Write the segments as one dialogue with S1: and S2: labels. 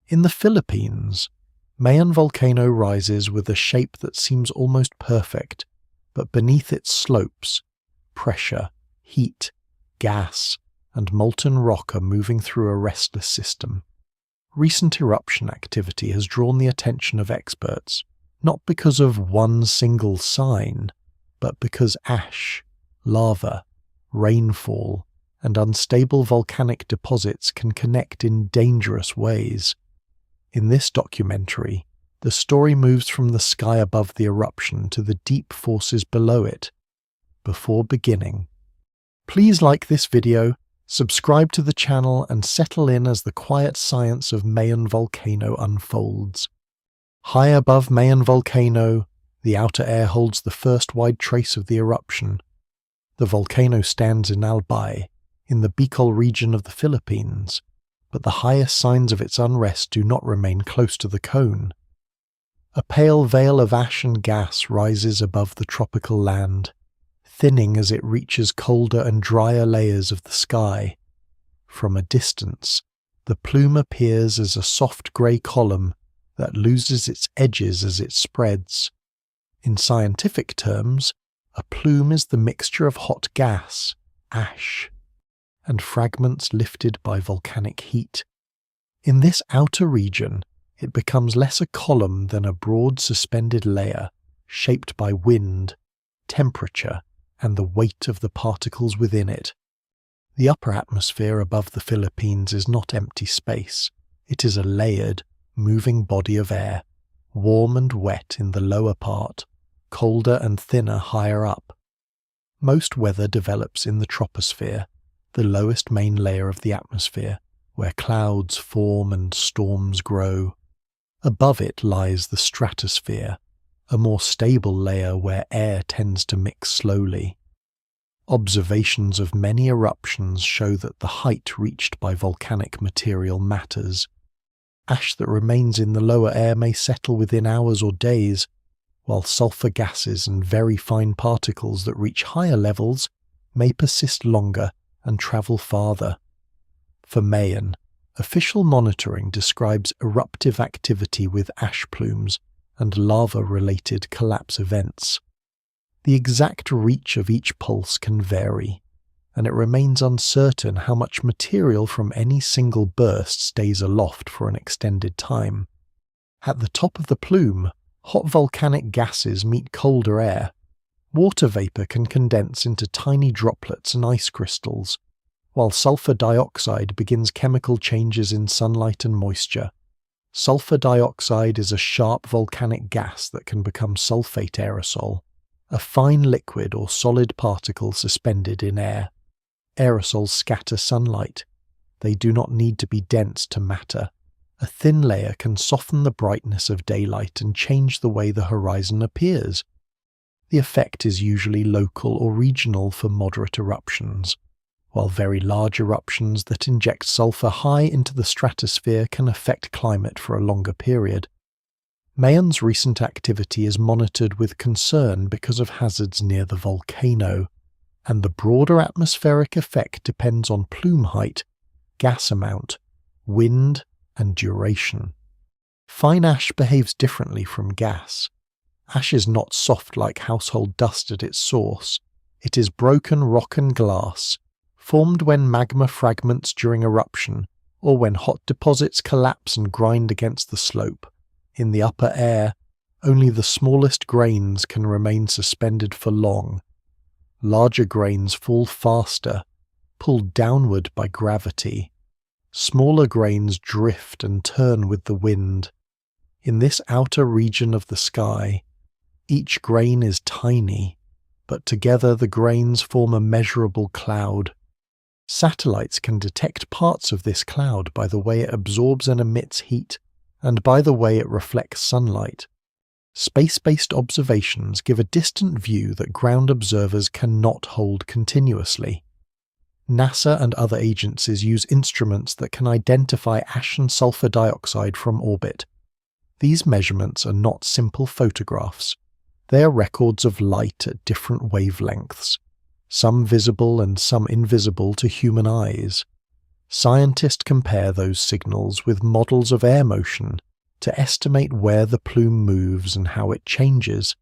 S1: In the Philippines, Mayon volcano rises with a shape that seems almost perfect, but beneath its slopes, pressure, heat, gas, and molten rock are moving through a restless system. Recent eruption activity has drawn the attention of experts, not because of one single sign, but because ash, lava, rainfall, and unstable volcanic deposits can connect in dangerous ways. In this documentary, the story moves from the sky above the eruption to the deep forces below it. Before beginning, please like this video, subscribe to the channel, and settle in as the quiet science of Mayon volcano unfolds. High above Mayon volcano, the outer air holds the first wide trace of the eruption. The volcano stands in Albay, in the Bicol region of the Philippines, but the highest signs of its unrest do not remain close to the cone. A pale veil of ash and gas rises above the tropical land, thinning as it reaches colder and drier layers of the sky. From a distance, the plume appears as a soft grey column that loses its edges as it spreads. In scientific terms, a plume is the mixture of hot gas, ash, and fragments lifted by volcanic heat. In this outer region, it becomes less a column than a broad suspended layer shaped by wind, temperature, and the weight of the particles within it. The upper atmosphere above the Philippines is not empty space. It is a layered, moving body of air, warm and wet in the lower part, colder and thinner higher up. Most weather develops in the troposphere, the lowest main layer of the atmosphere, where clouds form and storms grow. Above it lies the stratosphere, a more stable layer where air tends to mix slowly. Observations of many eruptions show that the height reached by volcanic material matters. Ash that remains in the lower air may settle within hours or days, while sulfur gases and very fine particles that reach higher levels may persist longer and travel farther. For Mayon, official monitoring describes eruptive activity with ash plumes and lava-related collapse events. The exact reach of each pulse can vary, and it remains uncertain how much material from any single burst stays aloft for an extended time. At the top of the plume, hot volcanic gases meet colder air. Water vapor can condense into tiny droplets and ice crystals, while sulfur dioxide begins chemical changes in sunlight and moisture. Sulfur dioxide is a sharp volcanic gas that can become sulfate aerosol, a fine liquid or solid particle suspended in air. Aerosols scatter sunlight. They do not need to be dense to matter. A thin layer can soften the brightness of daylight and change the way the horizon appears. The effect is usually local or regional for moderate eruptions, while very large eruptions that inject sulfur high into the stratosphere can affect climate for a longer period. Mayon's recent activity is monitored with concern because of hazards near the volcano, and the broader atmospheric effect depends on plume height, gas amount, wind, and duration. Fine ash behaves differently from gas. Ash is not soft like household dust at its source. It is broken rock and glass, formed when magma fragments during eruption, or when hot deposits collapse and grind against the slope. In the upper air, only the smallest grains can remain suspended for long. Larger grains fall faster, pulled downward by gravity. Smaller grains drift and turn with the wind. In this outer region of the sky, each grain is tiny, but together the grains form a measurable cloud. Satellites can detect parts of this cloud by the way it absorbs and emits heat, and by the way it reflects sunlight. Space-based observations give a distant view that ground observers cannot hold continuously. NASA and other agencies use instruments that can identify ash and sulfur dioxide from orbit. These measurements are not simple photographs. They are records of light at different wavelengths, some visible and some invisible to human eyes. Scientists compare those signals with models of air motion to estimate where the plume moves and how it changes.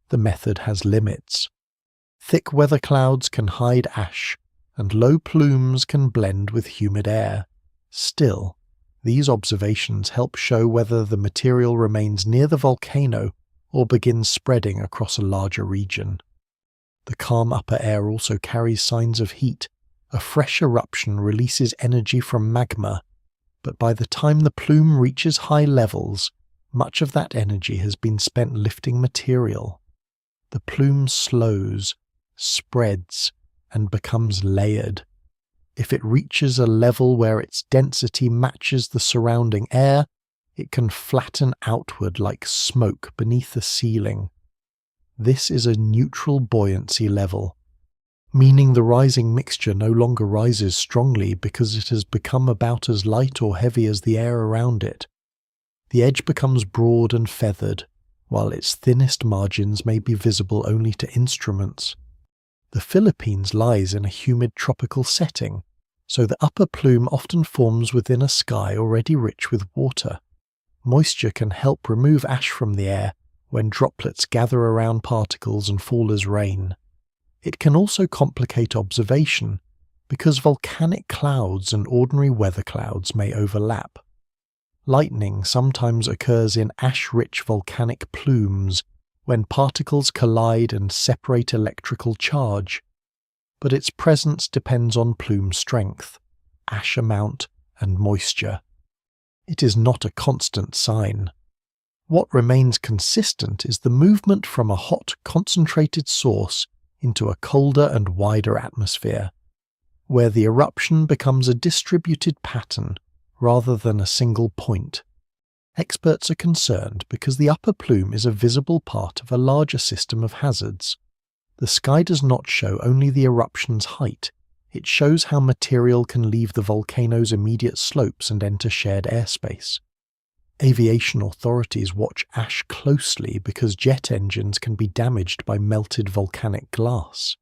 S1: The method has limits. Thick weather clouds can hide ash, and low plumes can blend with humid air. Still, these observations help show whether the material remains near the volcano or begins spreading across a larger region. The calm upper air also carries signs of heat. A fresh eruption releases energy from magma, but by the time the plume reaches high levels, much of that energy has been spent lifting material. The plume slows, spreads, and becomes layered. If it reaches a level where its density matches the surrounding air, it can flatten outward like smoke beneath the ceiling. This is a neutral buoyancy level, meaning the rising mixture no longer rises strongly because it has become about as light or heavy as the air around it. The edge becomes broad and feathered, while its thinnest margins may be visible only to instruments. The Philippines lies in a humid tropical setting, so the upper plume often forms within a sky already rich with water. Moisture can help remove ash from the air when droplets gather around particles and fall as rain. It can also complicate observation because volcanic clouds and ordinary weather clouds may overlap. Lightning sometimes occurs in ash-rich volcanic plumes when particles collide and separate electrical charge, but its presence depends on plume strength, ash amount, and moisture. It is not a constant sign. What remains consistent is the movement from a hot, concentrated source into a colder and wider atmosphere, where the eruption becomes a distributed pattern rather than a single point. Experts are concerned because the upper plume is a visible part of a larger system of hazards. The sky does not show only the eruption's height, it shows how material can leave the volcano's immediate slopes and enter shared airspace. Aviation authorities watch ash closely because jet engines can be damaged by melted volcanic glass.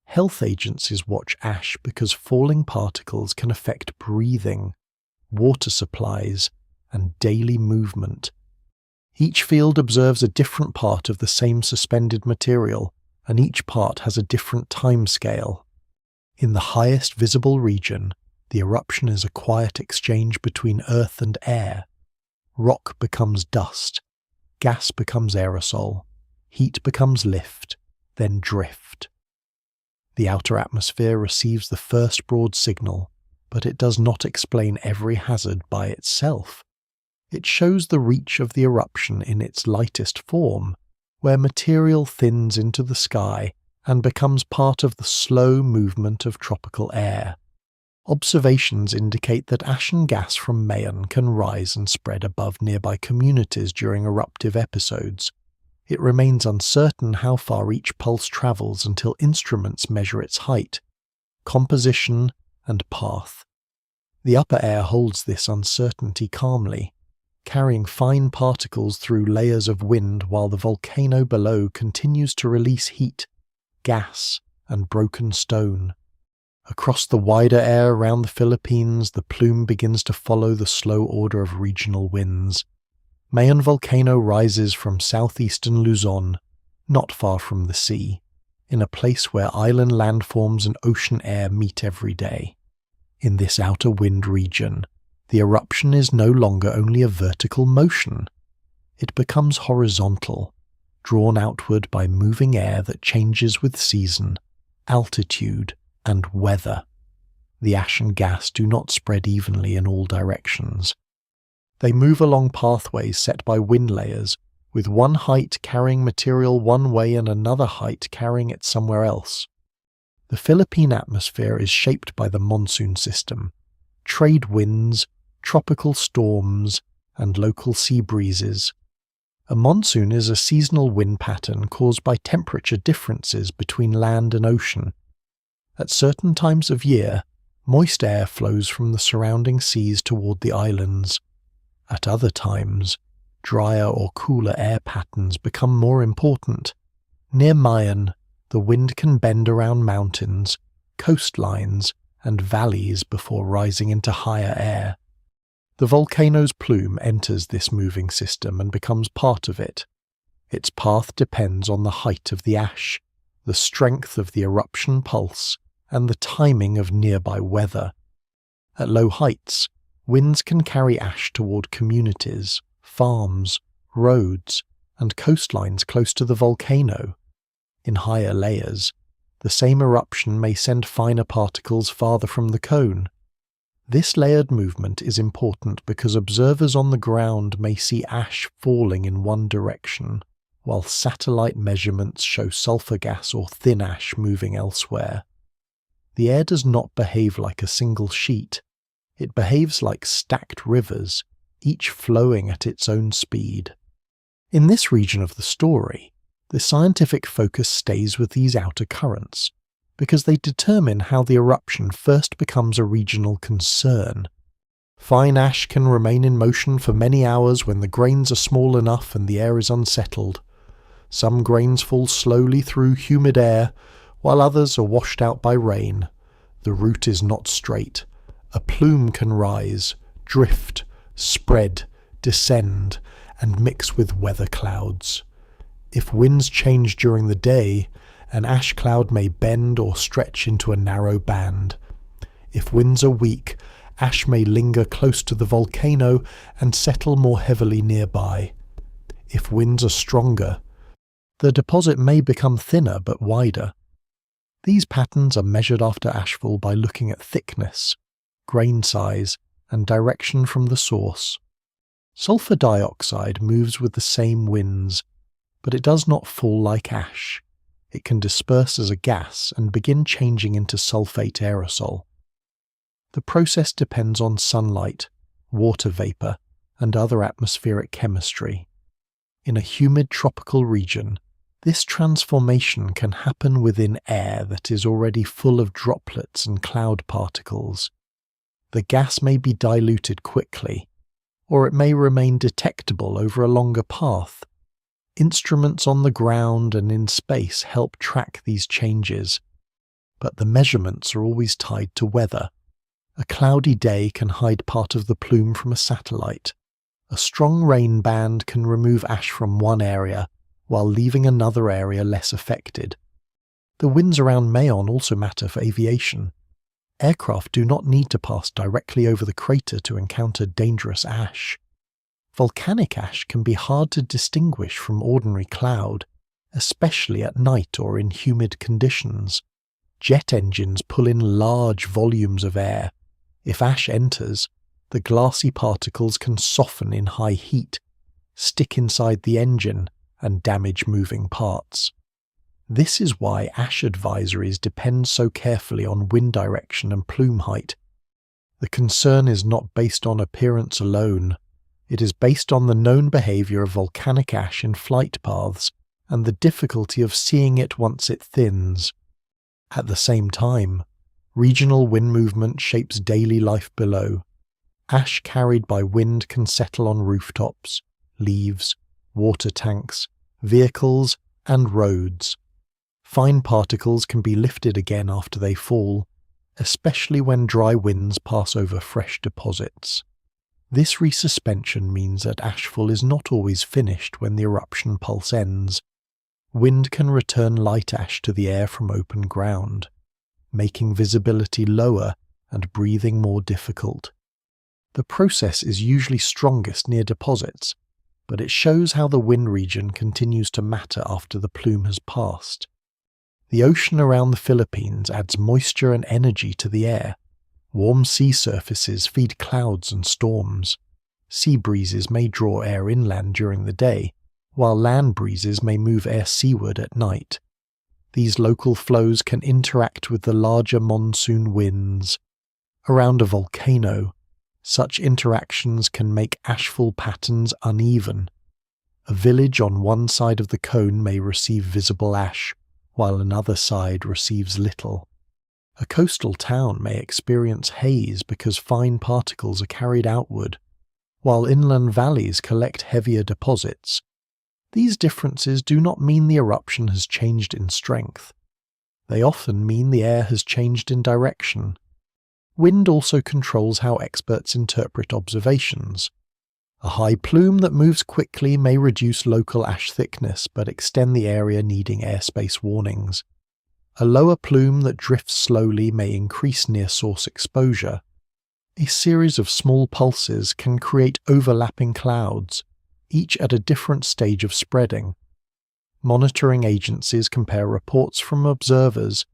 S1: Health agencies watch ash because falling particles can affect breathing, water supplies, and daily movement. Each field observes a different part of the same suspended material, and each part has a different time scale. In the highest visible region, the eruption is a quiet exchange between earth and air. Rock becomes dust, gas becomes aerosol, heat becomes lift, then drift. The outer atmosphere receives the first broad signal, but it does not explain every hazard by itself. It shows the reach of the eruption in its lightest form, where material thins into the sky and becomes part of the slow movement of tropical air. Observations indicate that ash and gas from Mayon can rise and spread above nearby communities during eruptive episodes. It remains uncertain how far each pulse travels until instruments measure its height, composition, and path. The upper air holds this uncertainty calmly, carrying fine particles through layers of wind while the volcano below continues to release heat, gas, and broken stone. Across the wider air around the Philippines, the plume begins to follow the slow order of regional winds. Mayon volcano rises from southeastern Luzon, not far from the sea, in a place where island landforms and ocean air meet every day. In this outer wind region, the eruption is no longer only a vertical motion. It becomes horizontal, drawn outward by moving air that changes with season, altitude, and weather. The ash and gas do not spread evenly in all directions. They move along pathways set by wind layers, with one height carrying material one way and another height carrying it somewhere else. The Philippine atmosphere is shaped by the monsoon system, trade winds, tropical storms, and local sea breezes. A monsoon is a seasonal wind pattern caused by temperature differences between land and ocean. At certain times of year, moist air flows from the surrounding seas toward the islands. At other times, drier or cooler air patterns become more important. Near Mayon, the wind can bend around mountains, coastlines, and valleys before rising into higher air. The volcano's plume enters this moving system and becomes part of it. Its path depends on the height of the ash, the strength of the eruption pulse, and the timing of nearby weather. At low heights, winds can carry ash toward communities, farms, roads, and coastlines close to the volcano. In higher layers, the same eruption may send finer particles farther from the cone. This layered movement is important because observers on the ground may see ash falling in one direction, while satellite measurements show sulfur gas or thin ash moving elsewhere. The air does not behave like a single sheet. It behaves like stacked rivers, each flowing at its own speed. In this region of the story, the scientific focus stays with these outer currents, because they determine how the eruption first becomes a regional concern. Fine ash can remain in motion for many hours when the grains are small enough and the air is unsettled. Some grains fall slowly through humid air, while others are washed out by rain. The route is not straight. A plume can rise, drift, spread, descend, and mix with weather clouds. If winds change during the day, an ash cloud may bend or stretch into a narrow band. If winds are weak, ash may linger close to the volcano and settle more heavily nearby. If winds are stronger, the deposit may become thinner but wider. These patterns are measured after ashfall by looking at thickness, grain size, and direction from the source. Sulfur dioxide moves with the same winds, but it does not fall like ash. It can disperse as a gas and begin changing into sulfate aerosol. The process depends on sunlight, water vapor, and other atmospheric chemistry. In a humid tropical region, this transformation can happen within air that is already full of droplets and cloud particles. The gas may be diluted quickly, or it may remain detectable over a longer path. Instruments on the ground and in space help track these changes, but the measurements are always tied to weather. A cloudy day can hide part of the plume from a satellite. A strong rain band can remove ash from one area, while leaving another area less affected. The winds around Mayon also matter for aviation. Aircraft do not need to pass directly over the crater to encounter dangerous ash. Volcanic ash can be hard to distinguish from ordinary cloud, especially at night or in humid conditions. Jet engines pull in large volumes of air. If ash enters, the glassy particles can soften in high heat, stick inside the engine, and damage moving parts. This is why ash advisories depend so carefully on wind direction and plume height. The concern is not based on appearance alone. It is based on the known behavior of volcanic ash in flight paths and the difficulty of seeing it once it thins. At the same time, regional wind movement shapes daily life below. Ash carried by wind can settle on rooftops, leaves, water tanks, vehicles, and roads. Fine particles can be lifted again after they fall, especially when dry winds pass over fresh deposits. This resuspension means that ashfall is not always finished when the eruption pulse ends. Wind can return light ash to the air from open ground, making visibility lower and breathing more difficult. The process is usually strongest near deposits, but it shows how the wind region continues to matter after the plume has passed. The ocean around the Philippines adds moisture and energy to the air. Warm sea surfaces feed clouds and storms. Sea breezes may draw air inland during the day, while land breezes may move air seaward at night. These local flows can interact with the larger monsoon winds. Around a volcano, such interactions can make ashfall patterns uneven. A village on one side of the cone may receive visible ash, while another side receives little. A coastal town may experience haze because fine particles are carried outward, while inland valleys collect heavier deposits. These differences do not mean the eruption has changed in strength. They often mean the air has changed in direction. Wind also controls how experts interpret observations. A high plume that moves quickly may reduce local ash thickness but extend the area needing airspace warnings. A lower plume that drifts slowly may increase near-source exposure. A series of small pulses can create overlapping clouds, each at a different stage of spreading. Monitoring agencies compare reports from observers,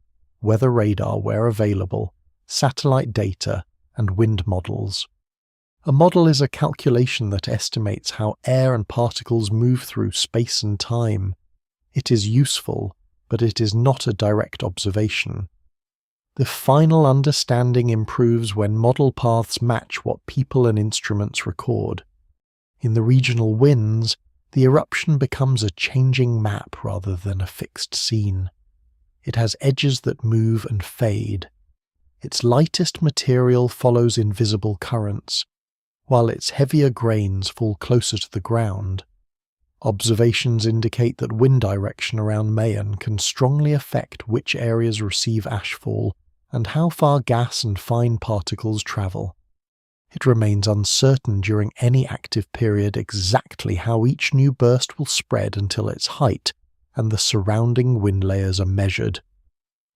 S1: weather radar where available, satellite data, and wind models. A model is a calculation that estimates how air and particles move through space and time. It is useful, but it is not a direct observation. The final understanding improves when model paths match what people and instruments record. In the regional winds, the eruption becomes a changing map rather than a fixed scene. It has edges that move and fade. Its lightest material follows invisible currents, while its heavier grains fall closer to the ground. Observations indicate that wind direction around Mayen can strongly affect which areas receive ashfall and how far gas and fine particles travel. It remains uncertain during any active period exactly how each new burst will spread until its height and the surrounding wind layers are measured.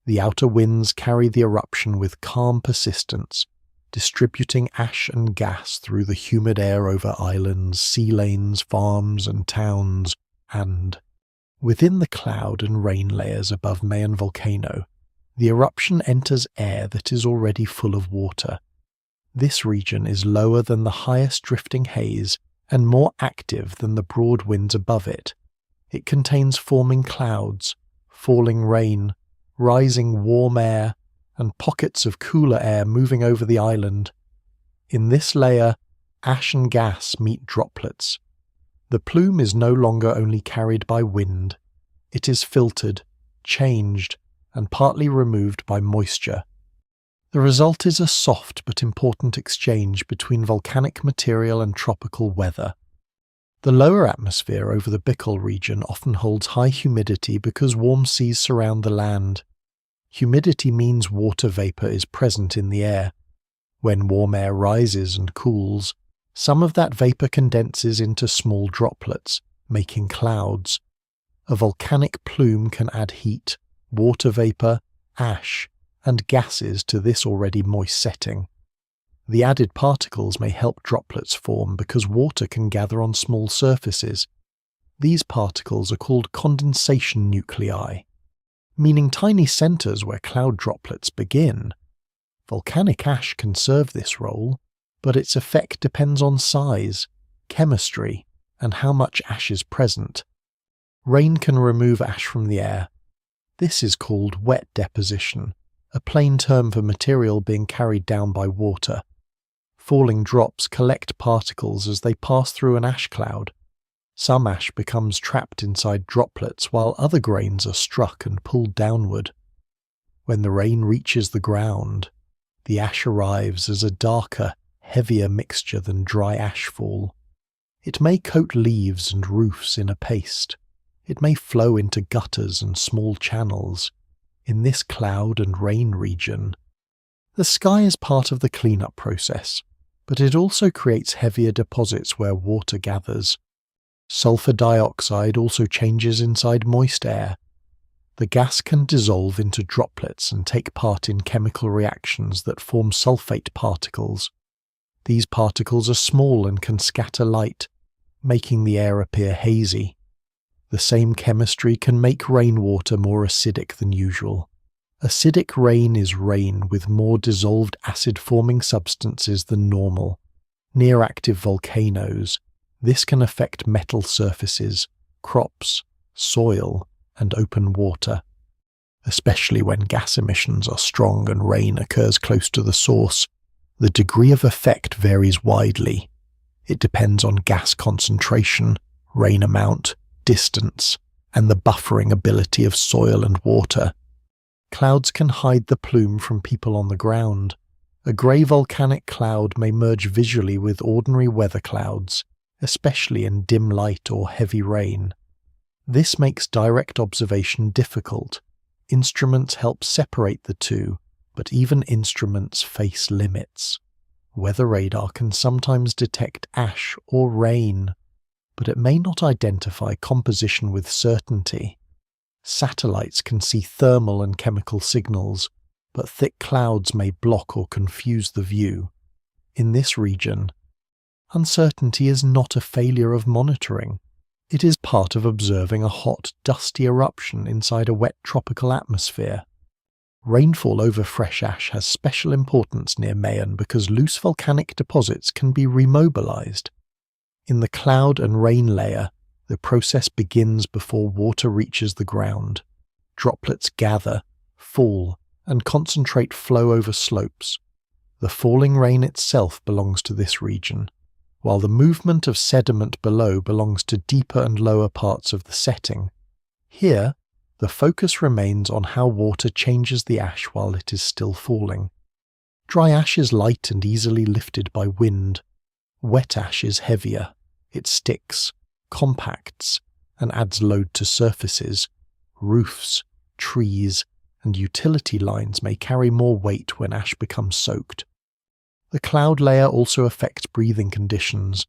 S1: The outer winds carry the eruption with calm persistence, distributing ash and gas through the humid air over islands, sea lanes, farms, and towns, and, within the cloud and rain layers above Mayen volcano, the eruption enters air that is already full of water. This region is lower than the highest drifting haze and more active than the broad winds above it. It contains forming clouds, falling rain, rising warm air, and pockets of cooler air moving over the island. In this layer, ash and gas meet droplets. The plume is no longer only carried by wind. It is filtered, changed, and partly removed by moisture. The result is a soft but important exchange between volcanic material and tropical weather. The lower atmosphere over the Bicol region often holds high humidity because warm seas surround the land. Humidity means water vapor is present in the air. When warm air rises and cools, some of that vapor condenses into small droplets, making clouds. A volcanic plume can add heat, water vapor, ash, and gases to this already moist setting. The added particles may help droplets form because water can gather on small surfaces. These particles are called condensation nuclei, meaning tiny centers where cloud droplets begin. Volcanic ash can serve this role, but its effect depends on size, chemistry, and how much ash is present. Rain can remove ash from the air. This is called wet deposition, a plain term for material being carried down by water. Falling drops collect particles as they pass through an ash cloud. Some ash becomes trapped inside droplets while other grains are struck and pulled downward. When the rain reaches the ground, the ash arrives as a darker, heavier mixture than dry ashfall. It may coat leaves and roofs in a paste. It may flow into gutters and small channels. In this cloud and rain region, the sky is part of the cleanup process, but it also creates heavier deposits where water gathers. Sulfur dioxide also changes inside moist air. The gas can dissolve into droplets and take part in chemical reactions that form sulfate particles. These particles are small and can scatter light, making the air appear hazy. The same chemistry can make rainwater more acidic than usual. Acidic rain is rain with more dissolved acid-forming substances than normal. Near active volcanoes, this can affect metal surfaces, crops, soil, and open water. Especially when gas emissions are strong and rain occurs close to the source, the degree of effect varies widely. It depends on gas concentration, rain amount, distance, and the buffering ability of soil and water. Clouds can hide the plume from people on the ground. A grey volcanic cloud may merge visually with ordinary weather clouds, especially in dim light or heavy rain. This makes direct observation difficult. Instruments help separate the two, but even instruments face limits. Weather radar can sometimes detect ash or rain, but it may not identify composition with certainty. Satellites can see thermal and chemical signals, but thick clouds may block or confuse the view. In this region, uncertainty is not a failure of monitoring. It is part of observing a hot, dusty eruption inside a wet tropical atmosphere. Rainfall over fresh ash has special importance near Mayon because loose volcanic deposits can be remobilized. In the cloud and rain layer, the process begins before water reaches the ground. Droplets gather, fall, and concentrate flow over slopes. The falling rain itself belongs to this region, while the movement of sediment below belongs to deeper and lower parts of the setting. Here, the focus remains on how water changes the ash while it is still falling. Dry ash is light and easily lifted by wind. Wet ash is heavier. It sticks, compacts, and adds load to surfaces. Roofs, trees, and utility lines may carry more weight when ash becomes soaked. The cloud layer also affects breathing conditions.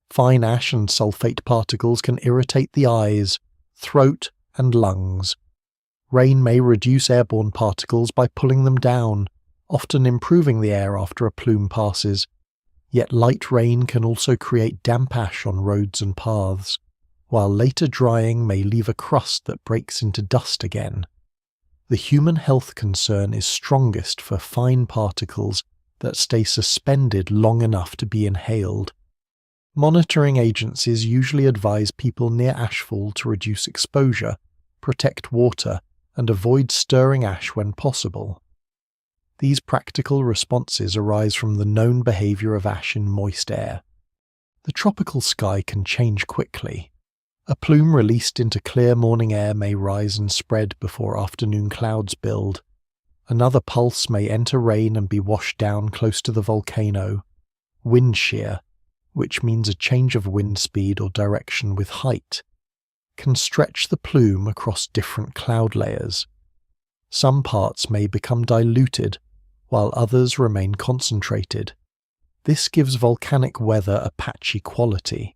S1: Fine ash and sulfate particles can irritate the eyes, throat, and lungs. Rain may reduce airborne particles by pulling them down, often improving the air after a plume passes. Yet light rain can also create damp ash on roads and paths, while later drying may leave a crust that breaks into dust again. The human health concern is strongest for fine particles that stay suspended long enough to be inhaled. Monitoring agencies usually advise people near ashfall to reduce exposure, protect water, and avoid stirring ash when possible. These practical responses arise from the known behavior of ash in moist air. The tropical sky can change quickly. A plume released into clear morning air may rise and spread before afternoon clouds build. Another pulse may enter rain and be washed down close to the volcano. Wind shear, which means a change of wind speed or direction with height, can stretch the plume across different cloud layers. Some parts may become diluted, while others remain concentrated. This gives volcanic weather a patchy quality.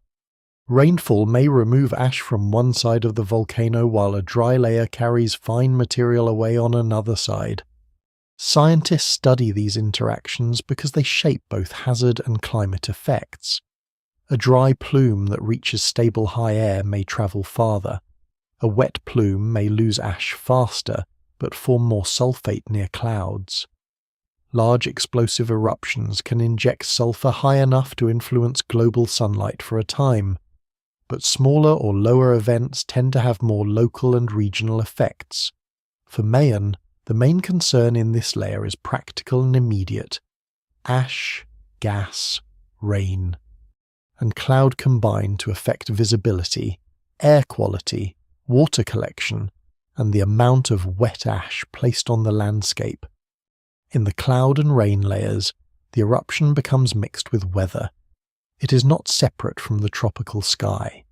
S1: Rainfall may remove ash from one side of the volcano while a dry layer carries fine material away on another side. Scientists study these interactions because they shape both hazard and climate effects. A dry plume that reaches stable high air may travel farther. A wet plume may lose ash faster, but form more sulfate near clouds. Large explosive eruptions can inject sulfur high enough to influence global sunlight for a time, but smaller or lower events tend to have more local and regional effects. For Mayon, the main concern in this layer is practical and immediate. Ash, gas, rain, and cloud combine to affect visibility, air quality, water collection, and the amount of wet ash placed on the landscape. In the cloud and rain layers, the eruption becomes mixed with weather. It is not separate from the tropical sky.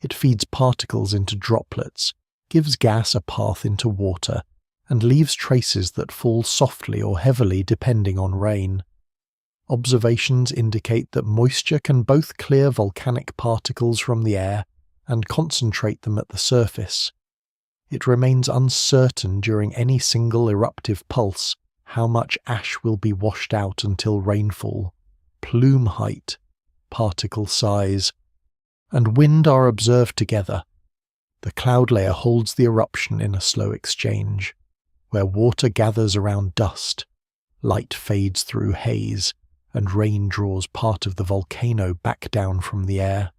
S1: It feeds particles into droplets, gives gas a path into water, and leaves traces that fall softly or heavily depending on rain. Observations indicate that moisture can both clear volcanic particles from the air and concentrate them at the surface. It remains uncertain during any single eruptive pulse how much ash will be washed out until rainfall, plume height, particle size, and wind are observed together. The cloud layer holds the eruption in a slow exchange, where water gathers around dust, light fades through haze, and rain draws part of the volcano back down from the air.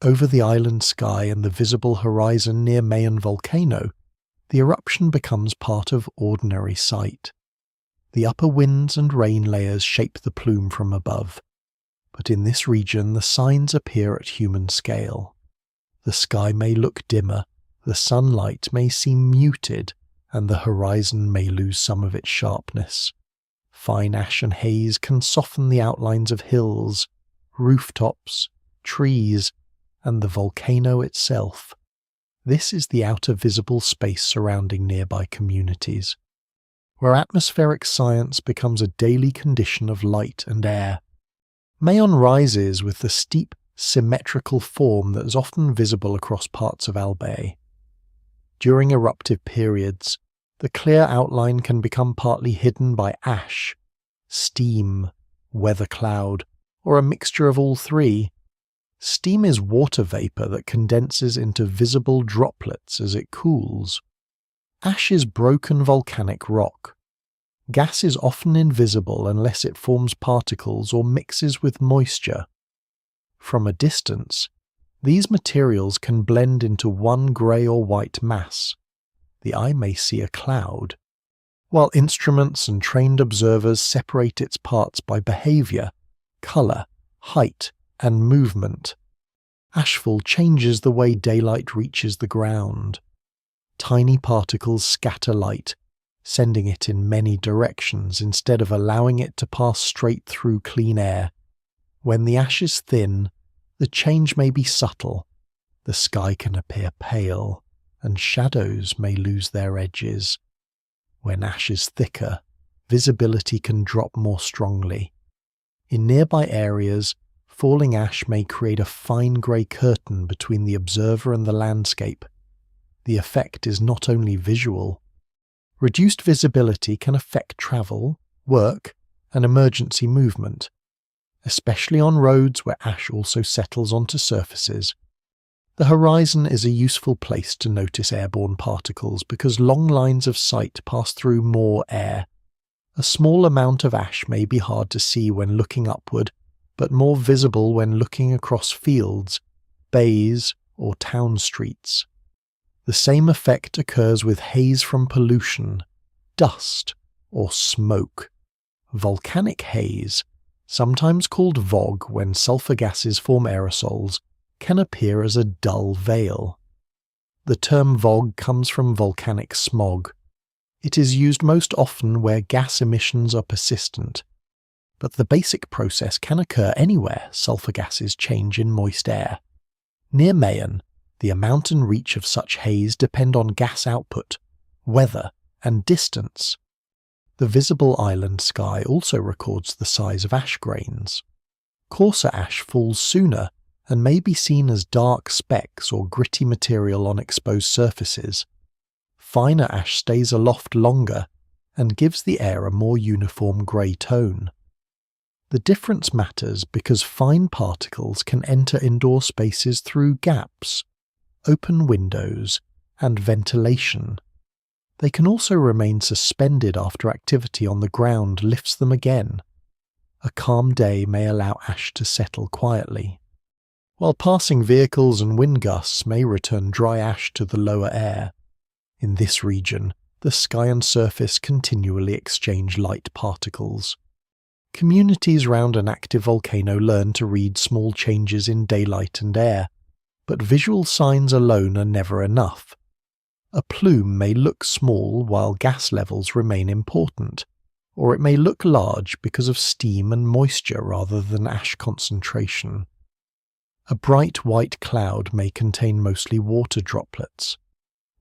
S1: Over the island sky and the visible horizon near Mayon Volcano, the eruption becomes part of ordinary sight. The upper winds and rain layers shape the plume from above, but in this region the signs appear at human scale. The sky may look dimmer, the sunlight may seem muted, and the horizon may lose some of its sharpness. Fine ash and haze can soften the outlines of hills, rooftops, trees, and the volcano itself. This is the outer visible space surrounding nearby communities. where atmospheric science becomes a daily condition of light and air. Mayon rises with the steep, symmetrical form that is often visible across parts of Albay. During eruptive periods, the clear outline can become partly hidden by ash, steam, weather cloud, or a mixture of all three. Steam is water vapor that condenses into visible droplets as it cools. Ash is broken volcanic rock. Gas is often invisible unless it forms particles or mixes with moisture. From a distance, these materials can blend into one grey or white mass. The eye may see a cloud, while instruments and trained observers separate its parts by behaviour, colour, height, and movement. Ashfall changes the way daylight reaches the ground. Tiny particles scatter light, sending it in many directions instead of allowing it to pass straight through clean air. When the ash is thin, the change may be subtle. The sky can appear pale, and shadows may lose their edges. When ash is thicker, visibility can drop more strongly. In nearby areas, falling ash may create a fine grey curtain between the observer and the landscape. The effect is not only visual. Reduced visibility can affect travel, work, and emergency movement, especially on roads where ash also settles onto surfaces. The horizon is a useful place to notice airborne particles because long lines of sight pass through more air. A small amount of ash may be hard to see when looking upward, but more visible when looking across fields, bays, or town streets. The same effect occurs with haze from pollution, dust, or smoke. Volcanic haze, sometimes called VOG when sulfur gases form aerosols, can appear as a dull veil. The term VOG comes from volcanic smog. It is used most often where gas emissions are persistent, but the basic process can occur anywhere sulfur gases change in moist air. Near Mayon, the amount and reach of such haze depend on gas output, weather, and distance. The visible island sky also records the size of ash grains. Coarser ash falls sooner and may be seen as dark specks or gritty material on exposed surfaces. Finer ash stays aloft longer and gives the air a more uniform grey tone. The difference matters because fine particles can enter indoor spaces through gaps, open windows, and ventilation. They can also remain suspended after activity on the ground lifts them again. A calm day may allow ash to settle quietly, while passing vehicles and wind gusts may return dry ash to the lower air. In this region, the sky and surface continually exchange light particles. Communities around an active volcano learn to read small changes in daylight and air, but visual signs alone are never enough. A plume may look small while gas levels remain important, or it may look large because of steam and moisture rather than ash concentration. A bright white cloud may contain mostly water droplets,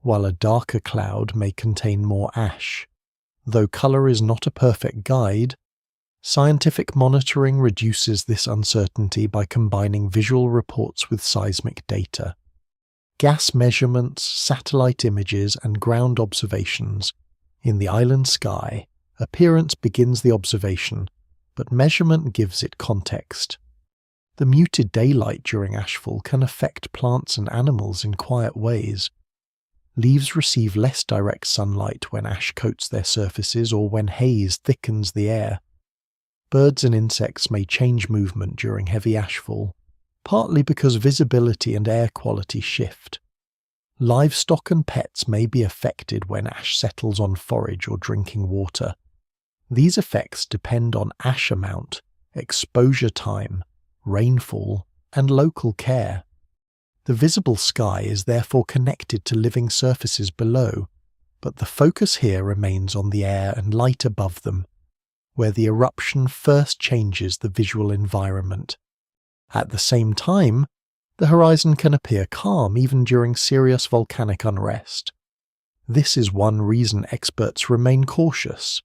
S1: while a darker cloud may contain more ash. Though colour is not a perfect guide, scientific monitoring reduces this uncertainty by combining visual reports with seismic data. Gas measurements, satellite images, and ground observations. In the island sky, appearance begins the observation, but measurement gives it context. The muted daylight during ashfall can affect plants and animals in quiet ways. Leaves receive less direct sunlight when ash coats their surfaces or when haze thickens the air. Birds and insects may change movement during heavy ashfall, partly because visibility and air quality shift. Livestock and pets may be affected when ash settles on forage or drinking water. These effects depend on ash amount, exposure time, rainfall, and local care. The visible sky is therefore connected to living surfaces below, but the focus here remains on the air and light above them, where the eruption first changes the visual environment. At the same time, the horizon can appear calm even during serious volcanic unrest. This is one reason experts remain cautious.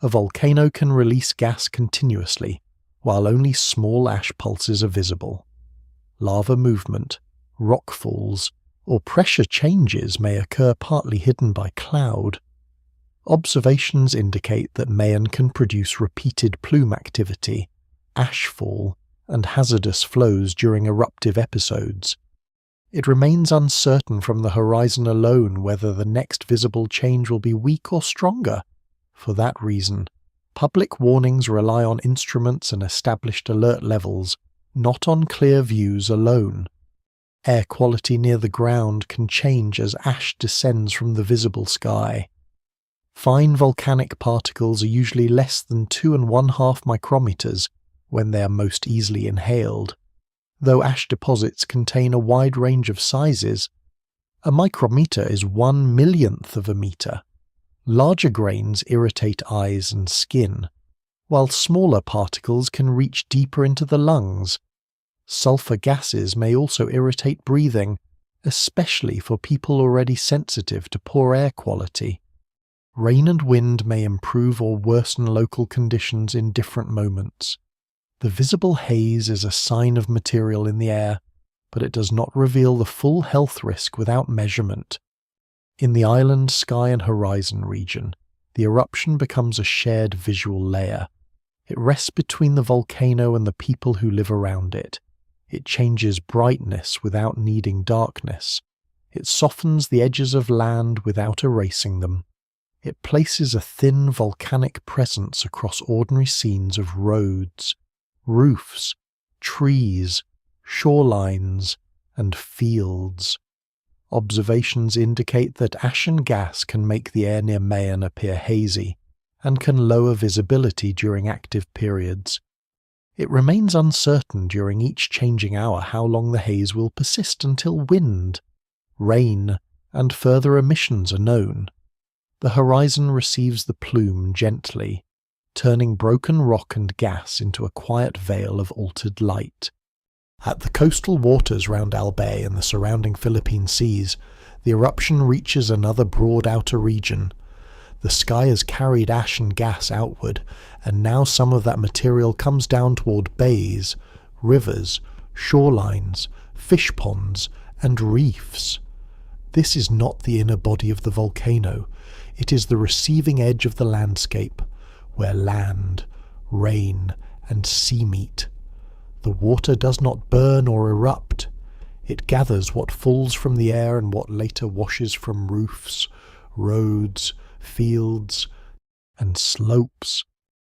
S1: A volcano can release gas continuously, while only small ash pulses are visible. Lava movement, rock falls, or pressure changes may occur partly hidden by cloud. Observations indicate that Mayen can produce repeated plume activity, ash fall, and hazardous flows during eruptive episodes. It remains uncertain from the horizon alone whether the next visible change will be weak or stronger. For that reason, public warnings rely on instruments and established alert levels, not on clear views alone. Air quality near the ground can change as ash descends from the visible sky. Fine volcanic particles are usually less than 2.5 micrometers when they are most easily inhaled. Though ash deposits contain a wide range of sizes, a micrometer is 1/1,000,000th of a meter. Larger grains irritate eyes and skin, while smaller particles can reach deeper into the lungs. Sulfur gases may also irritate breathing, especially for people already sensitive to poor air quality. Rain and wind may improve or worsen local conditions in different moments. The visible haze is a sign of material in the air, but it does not reveal the full health risk without measurement. In the island, sky and horizon region, the eruption becomes a shared visual layer. It rests between the volcano and the people who live around it. It changes brightness without needing darkness. It softens the edges of land without erasing them. It places a thin volcanic presence across ordinary scenes of roads, roofs, trees, shorelines, and fields. Observations indicate that ash and gas can make the air near Mayen appear hazy, and can lower visibility during active periods. It remains uncertain during each changing hour how long the haze will persist until wind, rain, and further emissions are known. The horizon receives the plume gently, turning broken rock and gas into a quiet veil of altered light. At the coastal waters round Albay and the surrounding Philippine seas, the eruption reaches another broad outer region. The sky has carried ash and gas outward, and now some of that material comes down toward bays, rivers, shorelines, fish ponds, and reefs. This is not the inner body of the volcano. It is the receiving edge of the landscape, where land, rain, and sea meet. The water does not burn or erupt. It gathers what falls from the air and what later washes from roofs, roads, fields, and slopes.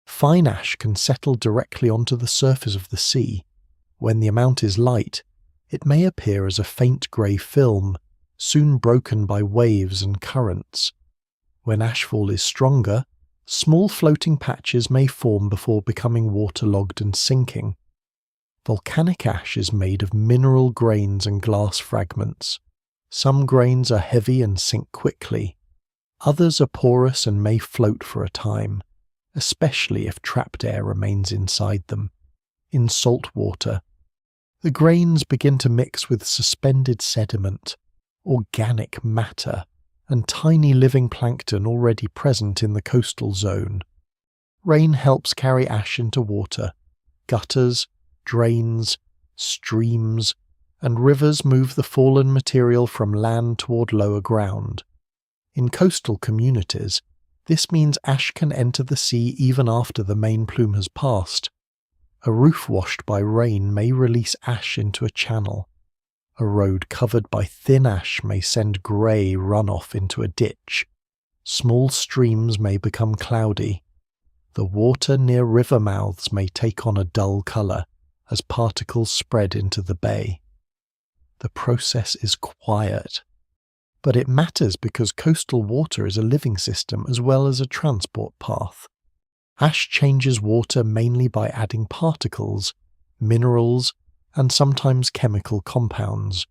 S1: Fine ash can settle directly onto the surface of the sea. When the amount is light, it may appear as a faint grey film, soon broken by waves and currents. When ashfall is stronger, small floating patches may form before becoming waterlogged and sinking. Volcanic ash is made of mineral grains and glass fragments. Some grains are heavy and sink quickly. Others are porous and may float for a time, especially if trapped air remains inside them. In salt water, the grains begin to mix with suspended sediment, organic matter, and tiny living plankton already present in the coastal zone. Rain helps carry ash into water. Gutters, drains, streams, and rivers move the fallen material from land toward lower ground. In coastal communities, this means ash can enter the sea even after the main plume has passed. A roof washed by rain may release ash into a channel. A road covered by thin ash may send grey runoff into a ditch. Small streams may become cloudy. The water near river mouths may take on a dull colour as particles spread into the bay. The process is quiet, but it matters because coastal water is a living system as well as a transport path. Ash changes water mainly by adding particles, minerals, and sometimes chemical compounds.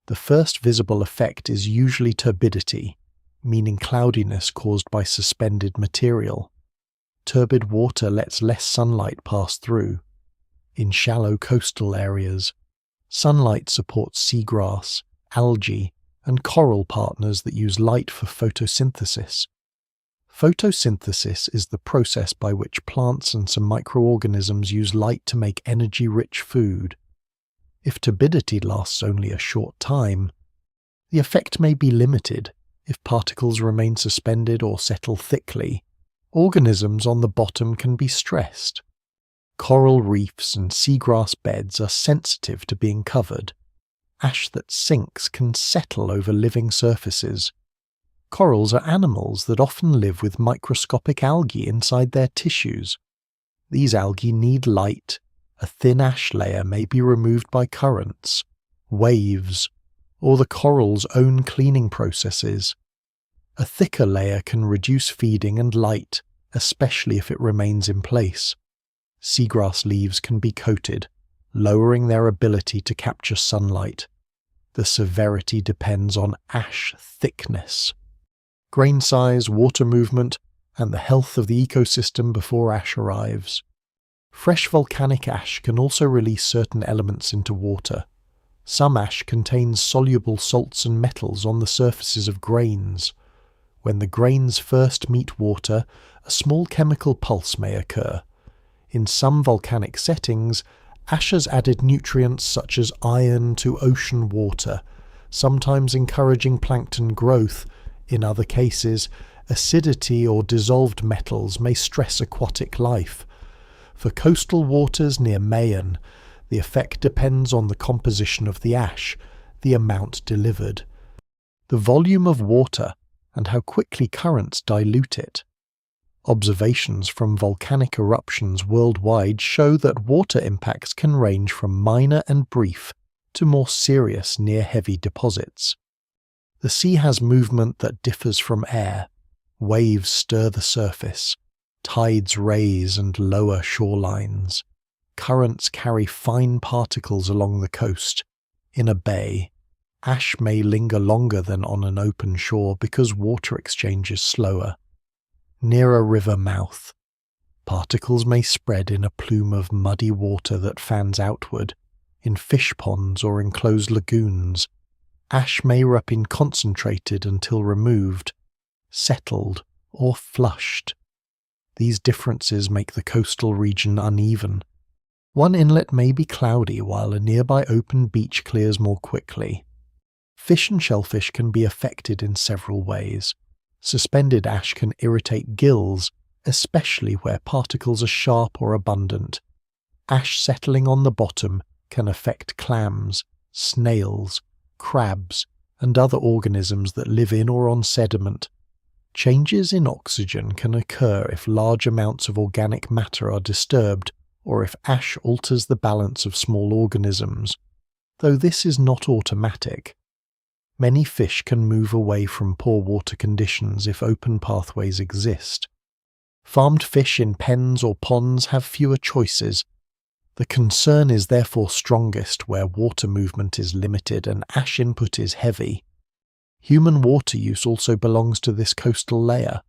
S1: The first visible effect is usually turbidity, meaning cloudiness caused by suspended material. Turbid water lets less sunlight pass through. In shallow coastal areas, sunlight supports seagrass, algae, and coral partners that use light for photosynthesis. Photosynthesis is the process by which plants and some microorganisms use light to make energy-rich food. If turbidity lasts only a short time, the effect may be limited. If particles remain suspended or settle thickly, organisms on the bottom can be stressed. Coral reefs and seagrass beds are sensitive to being covered. Ash that sinks can settle over living surfaces. Corals are animals that often live with microscopic algae inside their tissues. These algae need light. A thin ash layer may be removed by currents, waves, or the coral's own cleaning processes. A thicker layer can reduce feeding and light, especially if it remains in place. Seagrass leaves can be coated, lowering their ability to capture sunlight. The severity depends on ash thickness, grain size, water movement, and the health of the ecosystem before ash arrives. Fresh volcanic ash can also release certain elements into water. Some ash contains soluble salts and metals on the surfaces of grains. When the grains first meet water, a small chemical pulse may occur. In some volcanic settings, ash has added nutrients such as iron to ocean water, sometimes encouraging plankton growth. In other cases, acidity or dissolved metals may stress aquatic life. For coastal waters near Mayen, the effect depends on the composition of the ash, the amount delivered, the volume of water, and how quickly currents dilute it. Observations from volcanic eruptions worldwide show that water impacts can range from minor and brief to more serious near heavy deposits. The sea has movement that differs from air. Waves stir the surface. Tides raise and lower shorelines. Currents carry fine particles along the coast. In a bay, ash may linger longer than on an open shore because water exchange is slower. Near a river mouth, particles may spread in a plume of muddy water that fans outward. In fish ponds or enclosed lagoons, ash may remain concentrated until removed, settled, or flushed. These differences make the coastal region uneven. One inlet may be cloudy while a nearby open beach clears more quickly. Fish and shellfish can be affected in several ways. Suspended ash can irritate gills, especially where particles are sharp or abundant. Ash settling on the bottom can affect clams, snails, crabs, and other organisms that live in or on sediment. Changes in oxygen can occur if large amounts of organic matter are disturbed or if ash alters the balance of small organisms, though this is not automatic. Many fish can move away from poor water conditions if open pathways exist. Farmed fish in pens or ponds have fewer choices. The concern is therefore strongest where water movement is limited and ash input is heavy. Human water use also belongs to this coastal layer.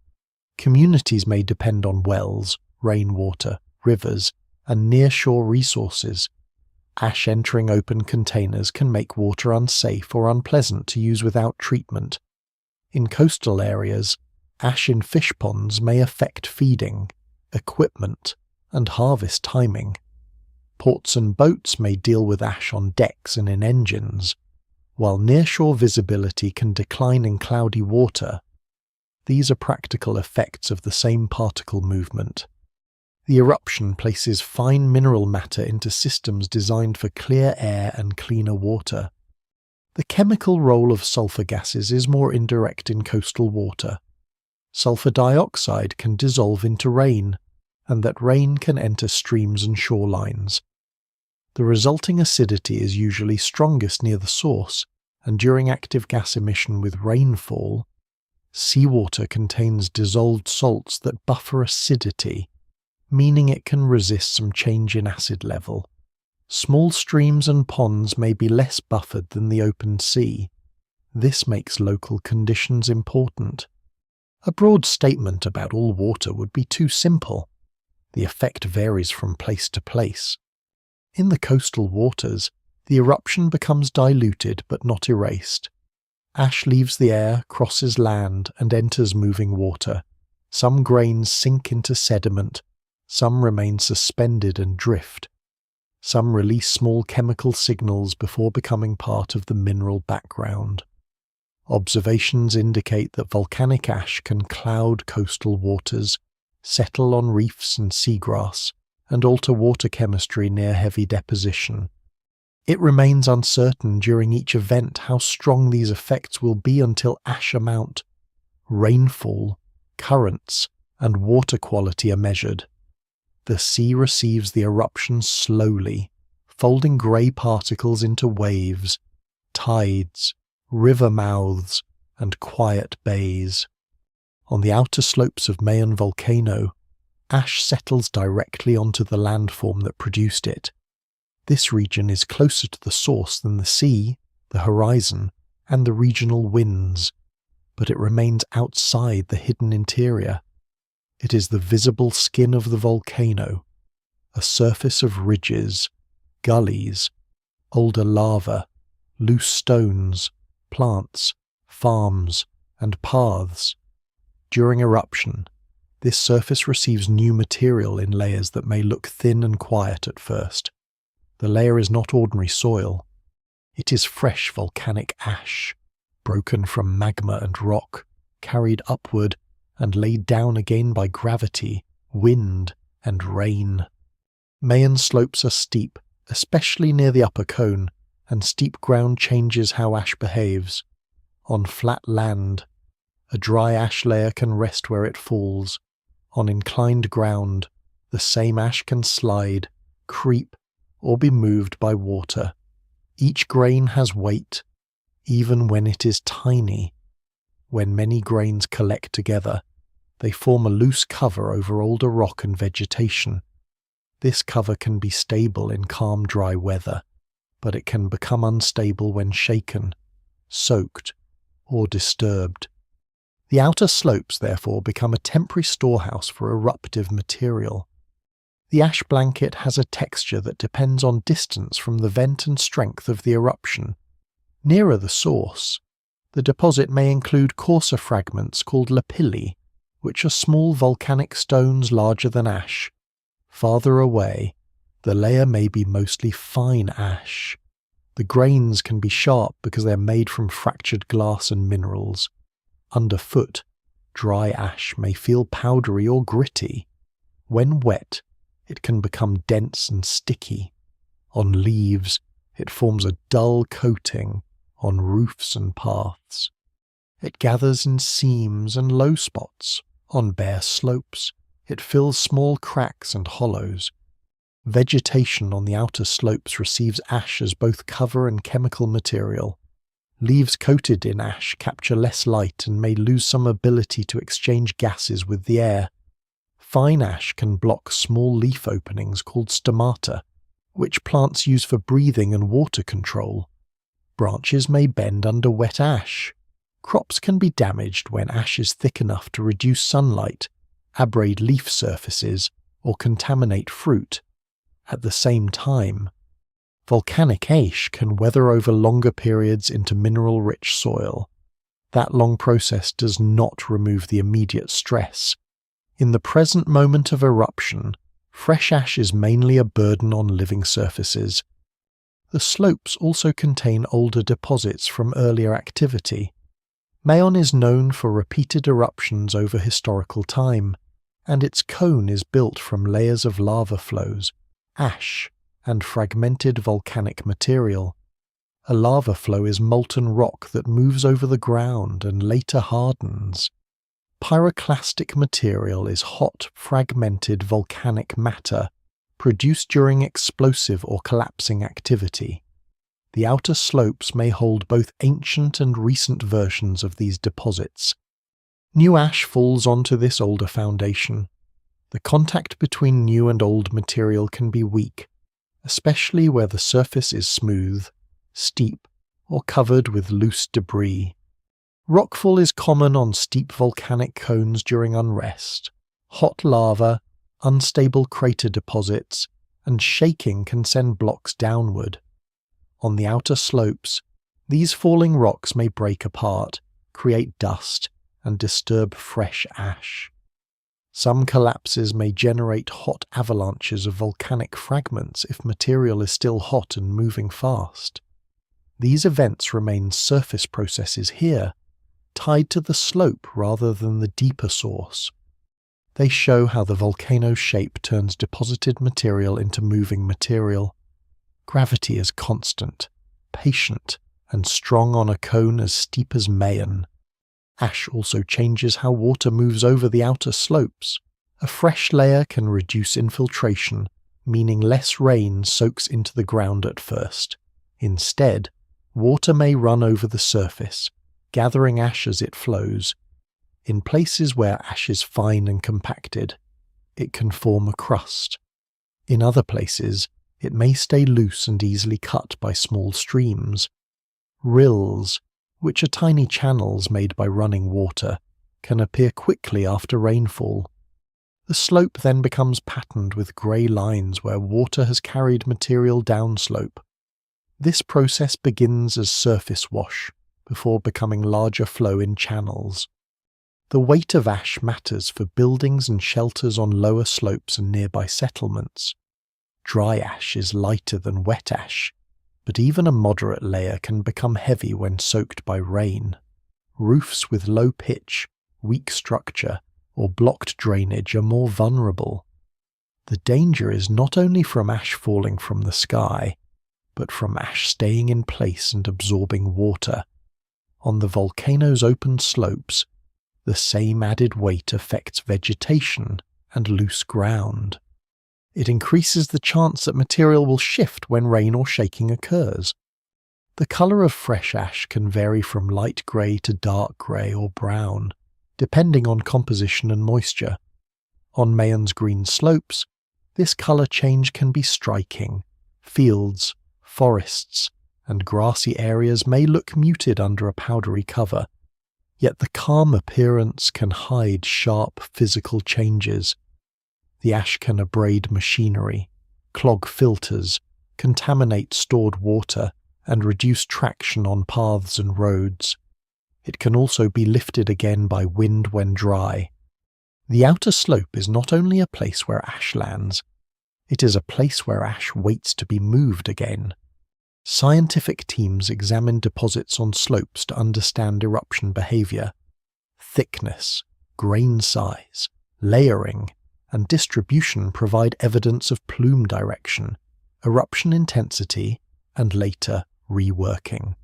S1: Communities may depend on wells, rainwater, rivers, and near-shore resources. Ash entering open containers can make water unsafe or unpleasant to use without treatment. In coastal areas, ash in fish ponds may affect feeding, equipment, and harvest timing. Ports and boats may deal with ash on decks and in engines. While nearshore visibility can decline in cloudy water, these are practical effects of the same particle movement. The eruption places fine mineral matter into systems designed for clear air and cleaner water. The chemical role of sulfur gases is more indirect in coastal water. Sulfur dioxide can dissolve into rain, and that rain can enter streams and shorelines. The resulting acidity is usually strongest near the source, and during active gas emission with rainfall, seawater contains dissolved salts that buffer acidity, meaning it can resist some change in acid level. Small streams and ponds may be less buffered than the open sea. This makes local conditions important. A broad statement about all water would be too simple. The effect varies from place to place. In the coastal waters, the eruption becomes diluted but not erased. Ash leaves the air, crosses land, and enters moving water. Some grains sink into sediment, some remain suspended and drift. Some release small chemical signals before becoming part of the mineral background. Observations indicate that volcanic ash can cloud coastal waters, settle on reefs and seagrass, and alter water chemistry near heavy deposition. It remains uncertain during each event how strong these effects will be until ash amount, rainfall, currents, and water quality are measured. The sea receives the eruption slowly, folding grey particles into waves, tides, river mouths, and quiet bays. On the outer slopes of Mayon Volcano, ash settles directly onto the landform that produced it. This region is closer to the source than the sea, the horizon, and the regional winds, but it remains outside the hidden interior. It is the visible skin of the volcano, a surface of ridges, gullies, older lava, loose stones, plants, farms, and paths. During eruption, this surface receives new material in layers that may look thin and quiet at first. The layer is not ordinary soil. It is fresh volcanic ash, broken from magma and rock, carried upward and laid down again by gravity, wind, and rain. Mayon slopes are steep, especially near the upper cone, and steep ground changes how ash behaves. On flat land, a dry ash layer can rest where it falls. On inclined ground, the same ash can slide, creep, or be moved by water. Each grain has weight, even when it is tiny. When many grains collect together, they form a loose cover over older rock and vegetation. This cover can be stable in calm, dry weather, but it can become unstable when shaken, soaked, or disturbed. The outer slopes, therefore, become a temporary storehouse for eruptive material. The ash blanket has a texture that depends on distance from the vent and strength of the eruption. Nearer the source, the deposit may include coarser fragments called lapilli, which are small volcanic stones larger than ash. Farther away, the layer may be mostly fine ash. The grains can be sharp because they are made from fractured glass and minerals. Underfoot, dry ash may feel powdery or gritty. When wet, it can become dense and sticky. On leaves, it forms a dull coating on roofs and paths. It gathers in seams and low spots. On bare slopes, it fills small cracks and hollows. Vegetation on the outer slopes receives ash as both cover and chemical material. Leaves coated in ash capture less light and may lose some ability to exchange gases with the air. Fine ash can block small leaf openings called stomata, which plants use for breathing and water control. Branches may bend under wet ash. Crops can be damaged when ash is thick enough to reduce sunlight, abrade leaf surfaces, or contaminate fruit. At the same time, volcanic ash can weather over longer periods into mineral-rich soil. That long process does not remove the immediate stress. In the present moment of eruption, fresh ash is mainly a burden on living surfaces. The slopes also contain older deposits from earlier activity. Mayon is known for repeated eruptions over historical time, and its cone is built from layers of lava flows, ash, and fragmented volcanic material. A lava flow is molten rock that moves over the ground and later hardens. Pyroclastic material is hot, fragmented volcanic matter produced during explosive or collapsing activity. The outer slopes may hold both ancient and recent versions of these deposits. New ash falls onto this older foundation. The contact between new and old material can be weak, especially where the surface is smooth, steep, or covered with loose debris. Rockfall is common on steep volcanic cones during unrest. Hot lava, unstable crater deposits, and shaking can send blocks downward. On the outer slopes, These falling rocks may break apart, create dust, and disturb fresh ash. Some collapses may generate hot avalanches of volcanic fragments if material is still hot and moving fast. These events remain surface processes here, tied to the slope rather than the deeper source. They show how the volcano's shape turns deposited material into moving material. Gravity is constant, patient, and strong on a cone as steep as Mayon. Ash also changes how water moves over the outer slopes. A fresh layer can reduce infiltration, meaning less rain soaks into the ground at first. Instead, water may run over the surface, gathering ash as it flows. In places where ash is fine and compacted, it can form a crust. In other places, it may stay loose and easily cut by small streams. Rills, which are tiny channels made by running water, can appear quickly after rainfall. The slope then becomes patterned with grey lines where water has carried material downslope. This process begins as surface wash, before becoming larger flow in channels. The weight of ash matters for buildings and shelters on lower slopes and nearby settlements. Dry ash is lighter than wet ash, but even a moderate layer can become heavy when soaked by rain. Roofs with low pitch, weak structure, or blocked drainage are more vulnerable. The danger is not only from ash falling from the sky, but from ash staying in place and absorbing water. On the volcano's open slopes, the same added weight affects vegetation and loose ground. It increases the chance that material will shift when rain or shaking occurs. The colour of fresh ash can vary from light grey to dark grey or brown, depending on composition and moisture. On Mayon's green slopes, this colour change can be striking. Fields, forests, and grassy areas may look muted under a powdery cover, yet the calm appearance can hide sharp physical changes. The ash can abrade machinery, clog filters, contaminate stored water, and reduce traction on paths and roads. It can also be lifted again by wind when dry. The outer slope is not only a place where ash lands, it is a place where ash waits to be moved again. Scientific teams examine deposits on slopes to understand eruption behavior. Thickness, grain size, layering, and distribution provide evidence of plume direction, eruption intensity, and later reworking.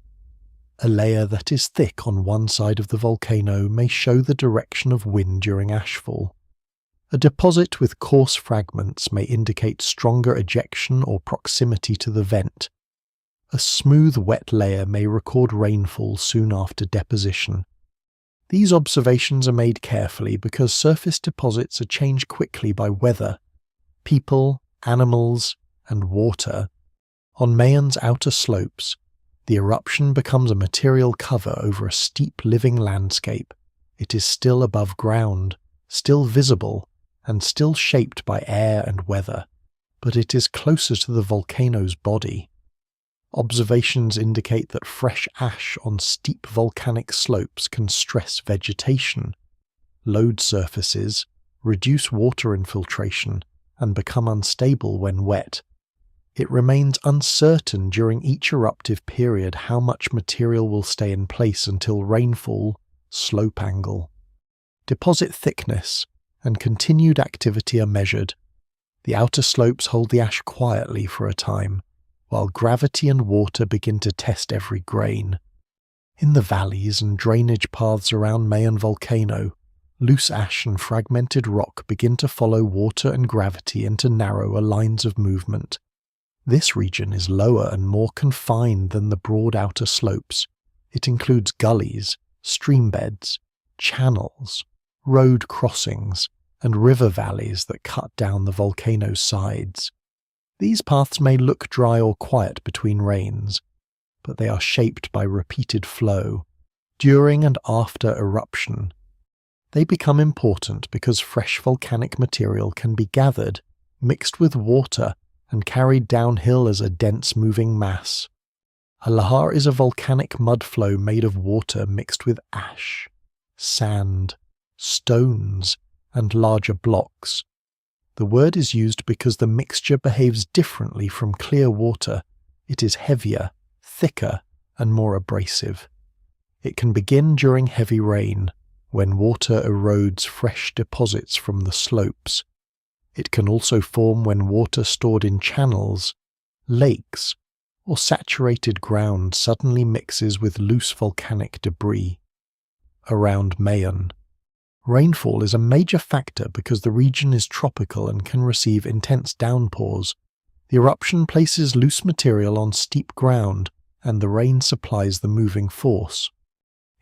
S1: A layer that is thick on one side of the volcano may show the direction of wind during ashfall. A deposit with coarse fragments may indicate stronger ejection or proximity to the vent. A smooth wet layer may record rainfall soon after deposition. These observations are made carefully because surface deposits are changed quickly by weather, people, animals, and water. On Mayon's outer slopes, the eruption becomes a material cover over a steep living landscape. It is still above ground, still visible, and still shaped by air and weather, but it is closer to the volcano's body. Observations indicate that fresh ash on steep volcanic slopes can stress vegetation, load surfaces, reduce water infiltration, and become unstable when wet. It remains uncertain during each eruptive period how much material will stay in place until rainfall, slope angle, deposit thickness, and continued activity are measured. The outer slopes hold the ash quietly for a time, while gravity and water begin to test every grain. In the valleys and drainage paths around Mayon Volcano, loose ash and fragmented rock begin to follow water and gravity into narrower lines of movement. This region is lower and more confined than the broad outer slopes. It includes gullies, streambeds, channels, road crossings, and river valleys that cut down the volcano's sides. These paths may look dry or quiet between rains, but they are shaped by repeated flow, during and after eruption. They become important because fresh volcanic material can be gathered, mixed with water, and carried downhill as a dense moving mass. A lahar is a volcanic mudflow made of water mixed with ash, sand, stones, and larger blocks. The word is used because the mixture behaves differently from clear water. It is heavier, thicker, and more abrasive. It can begin during heavy rain, when water erodes fresh deposits from the slopes. It can also form when water stored in channels, lakes, or saturated ground suddenly mixes with loose volcanic debris. Around Mayon, rainfall is a major factor because the region is tropical and can receive intense downpours. The eruption places loose material on steep ground, and the rain supplies the moving force.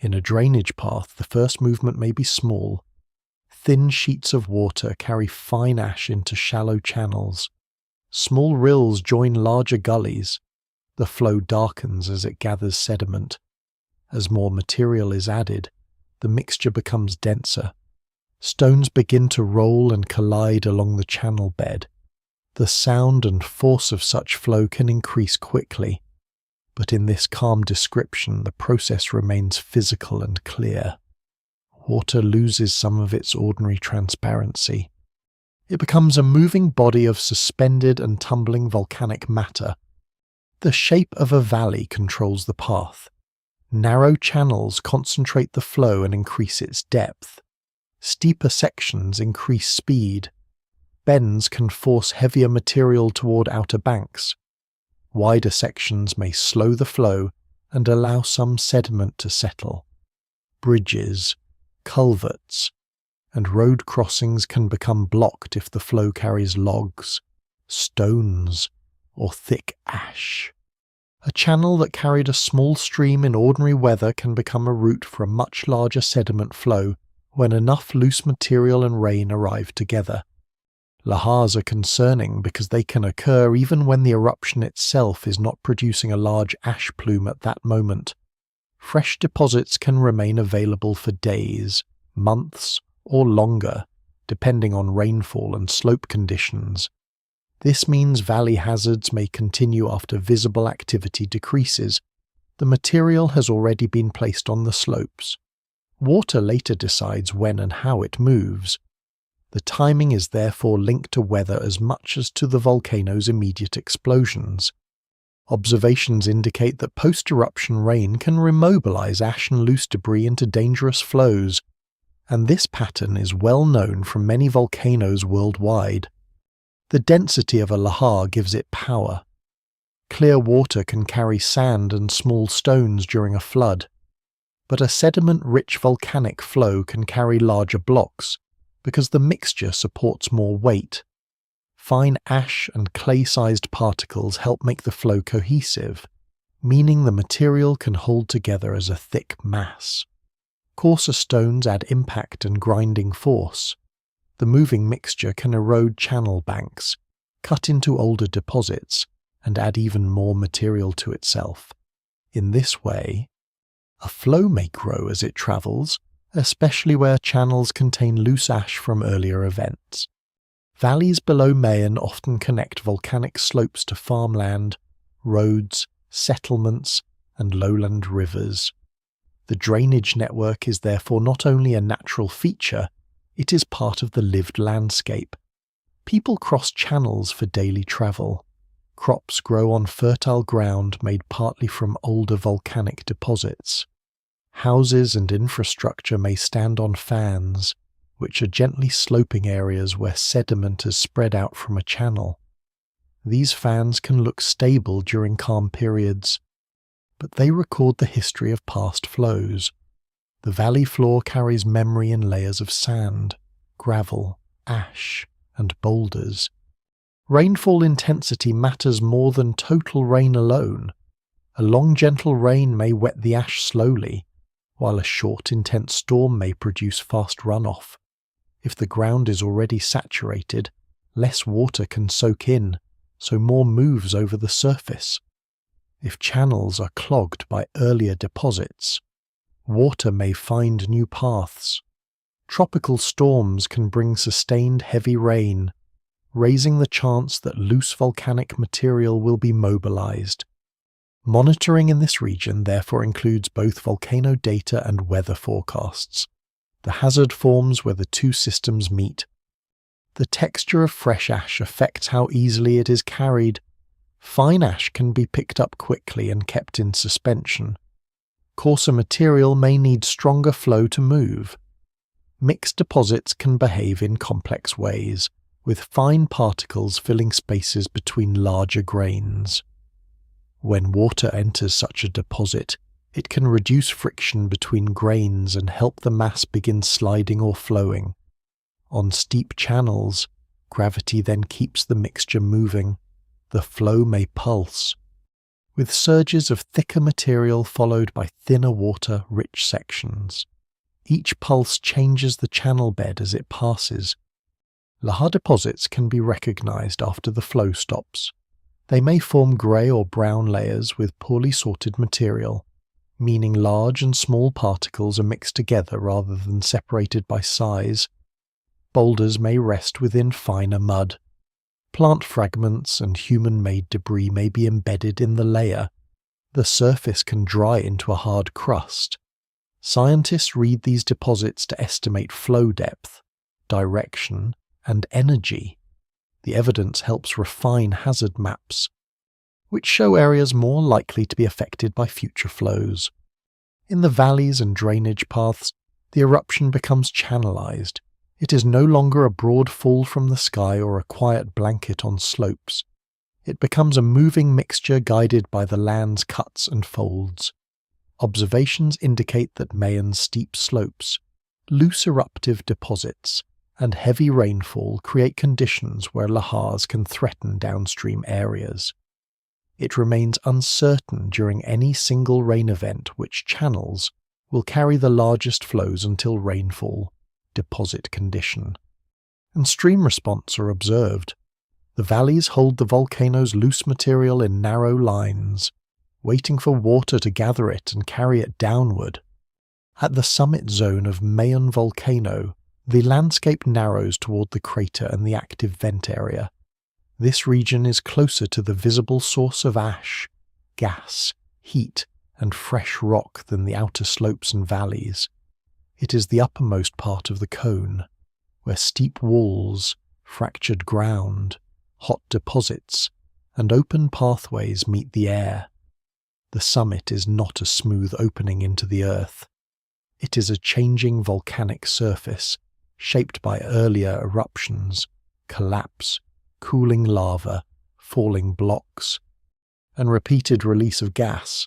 S1: In a drainage path, the first movement may be small. Thin sheets of water carry fine ash into shallow channels. Small rills join larger gullies. The flow darkens as it gathers sediment. As more material is added, the mixture becomes denser. Stones begin to roll and collide along the channel bed. The sound and force of such flow can increase quickly, but in this calm description the process remains physical and clear. Water loses some of its ordinary transparency. It becomes a moving body of suspended and tumbling volcanic matter. The shape of a valley controls the path. Narrow channels concentrate the flow and increase its depth. Steeper sections increase speed. Bends can force heavier material toward outer banks. Wider sections may slow the flow and allow some sediment to settle. Bridges, culverts, and road crossings can become blocked if the flow carries logs, stones, or thick ash. A channel that carried a small stream in ordinary weather can become a route for a much larger sediment flow when enough loose material and rain arrive together. Lahars are concerning because they can occur even when the eruption itself is not producing a large ash plume at that moment. Fresh deposits can remain available for days, months, or longer, depending on rainfall and slope conditions. This means valley hazards may continue after visible activity decreases. The material has already been placed on the slopes. Water later decides when and how it moves. The timing is therefore linked to weather as much as to the volcano's immediate explosions. Observations indicate that post-eruption rain can remobilize ash and loose debris into dangerous flows, and this pattern is well known from many volcanoes worldwide. The density of a lahar gives it power. Clear water can carry sand and small stones during a flood, but a sediment-rich volcanic flow can carry larger blocks because the mixture supports more weight. Fine ash and clay-sized particles help make the flow cohesive, meaning the material can hold together as a thick mass. Coarser stones add impact and grinding force. The moving mixture can erode channel banks, cut into older deposits, and add even more material to itself. In this way, a flow may grow as it travels, especially where channels contain loose ash from earlier events. Valleys below Mayon often connect volcanic slopes to farmland, roads, settlements, and lowland rivers. The drainage network is therefore not only a natural feature, it is part of the lived landscape. People cross channels for daily travel. Crops grow on fertile ground made partly from older volcanic deposits. Houses and infrastructure may stand on fans, which are gently sloping areas where sediment is spread out from a channel. These fans can look stable during calm periods, but they record the history of past flows. The valley floor carries memory in layers of sand, gravel, ash, and boulders. Rainfall intensity matters more than total rain alone. A long gentle rain may wet the ash slowly, while a short intense storm may produce fast runoff. If the ground is already saturated, less water can soak in, so more moves over the surface. If channels are clogged by earlier deposits, water may find new paths. Tropical storms can bring sustained heavy rain, raising the chance that loose volcanic material will be mobilized. Monitoring in this region therefore includes both volcano data and weather forecasts. The hazard forms where the two systems meet. The texture of fresh ash affects how easily it is carried. Fine ash can be picked up quickly and kept in suspension. Coarser material may need stronger flow to move. Mixed deposits can behave in complex ways, with fine particles filling spaces between larger grains. When water enters such a deposit, it can reduce friction between grains and help the mass begin sliding or flowing. On steep channels, gravity then keeps the mixture moving. The flow may pulse, with surges of thicker material followed by thinner water, rich sections. Each pulse changes the channel bed as it passes. Lahar deposits can be recognized after the flow stops. They may form grey or brown layers with poorly sorted material, meaning large and small particles are mixed together rather than separated by size. Boulders may rest within finer mud. Plant fragments and human-made debris may be embedded in the layer. The surface can dry into a hard crust. Scientists read these deposits to estimate flow depth, direction, and energy. The evidence helps refine hazard maps, which show areas more likely to be affected by future flows. In the valleys and drainage paths, the eruption becomes channelized. It is no longer a broad fall from the sky or a quiet blanket on slopes. It becomes a moving mixture guided by the land's cuts and folds. Observations indicate that Mayen's steep slopes, loose eruptive deposits, and heavy rainfall create conditions where lahars can threaten downstream areas. It remains uncertain during any single rain event which channels will carry the largest flows until rainfall, deposit condition, and stream response are observed. The valleys hold the volcano's loose material in narrow lines, waiting for water to gather it and carry it downward. At the summit zone of Mayen volcano, the landscape narrows toward the crater and the active vent area. This region is closer to the visible source of ash, gas, heat, and fresh rock than the outer slopes and valleys. It is the uppermost part of the cone, where steep walls, fractured ground, hot deposits, and open pathways meet the air. The summit is not a smooth opening into the earth. It is a changing volcanic surface, shaped by earlier eruptions, collapse, cooling lava, falling blocks, and repeated release of gas.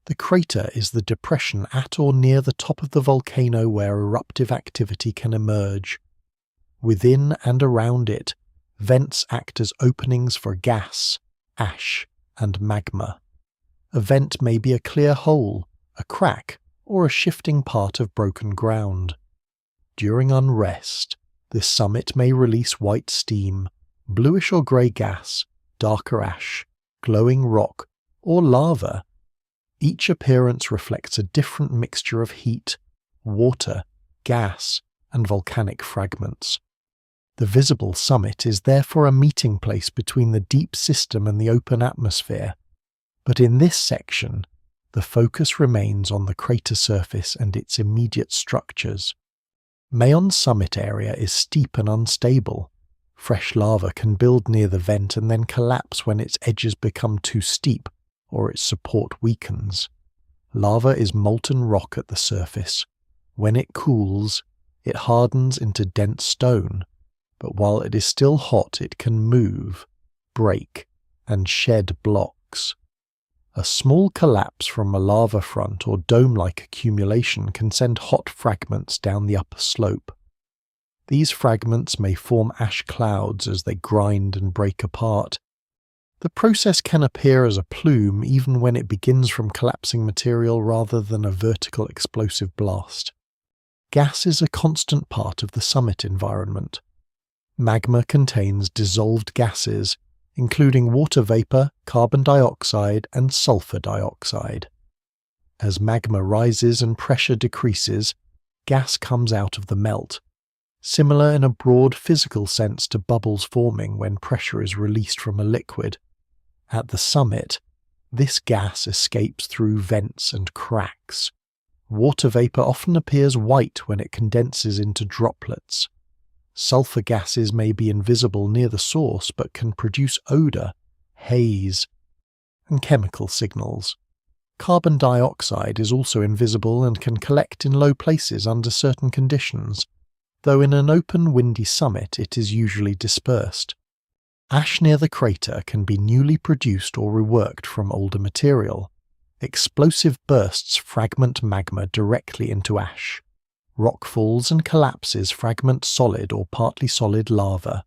S1: The crater is the depression at or near the top of the volcano where eruptive activity can emerge. Within and around it, vents act as openings for gas, ash, and magma. A vent may be a clear hole, a crack, or a shifting part of broken ground. During unrest, the summit may release white steam, bluish or grey gas, darker ash, glowing rock, or lava. Each appearance reflects a different mixture of heat, water, gas, and volcanic fragments. The visible summit is therefore a meeting place between the deep system and the open atmosphere. But in this section, the focus remains on the crater surface and its immediate structures. Mayen's summit area is steep and unstable. Fresh lava can build near the vent and then collapse when its edges become too steep or its support weakens. Lava is molten rock at the surface. When it cools, it hardens into dense stone, but while it is still hot it can move, break, and shed blocks. A small collapse from a lava front or dome-like accumulation can send hot fragments down the upper slope. These fragments may form ash clouds as they grind and break apart. The process can appear as a plume even when it begins from collapsing material rather than a vertical explosive blast. Gas is a constant part of the summit environment. Magma contains dissolved gases, including water vapor, carbon dioxide, and sulfur dioxide. As magma rises and pressure decreases, gas comes out of the melt, similar in a broad physical sense to bubbles forming when pressure is released from a liquid. At the summit, This gas escapes through vents and cracks. Water vapor often appears white when it condenses into droplets. Sulfur gases may be invisible near the source but can produce odor, haze, and chemical signals. Carbon dioxide is also invisible and can collect in low places under certain conditions, though in an open, windy summit it is usually dispersed. Ash near the crater can be newly produced or reworked from older material. Explosive bursts fragment magma directly into ash. Rockfalls and collapses fragment solid or partly solid lava.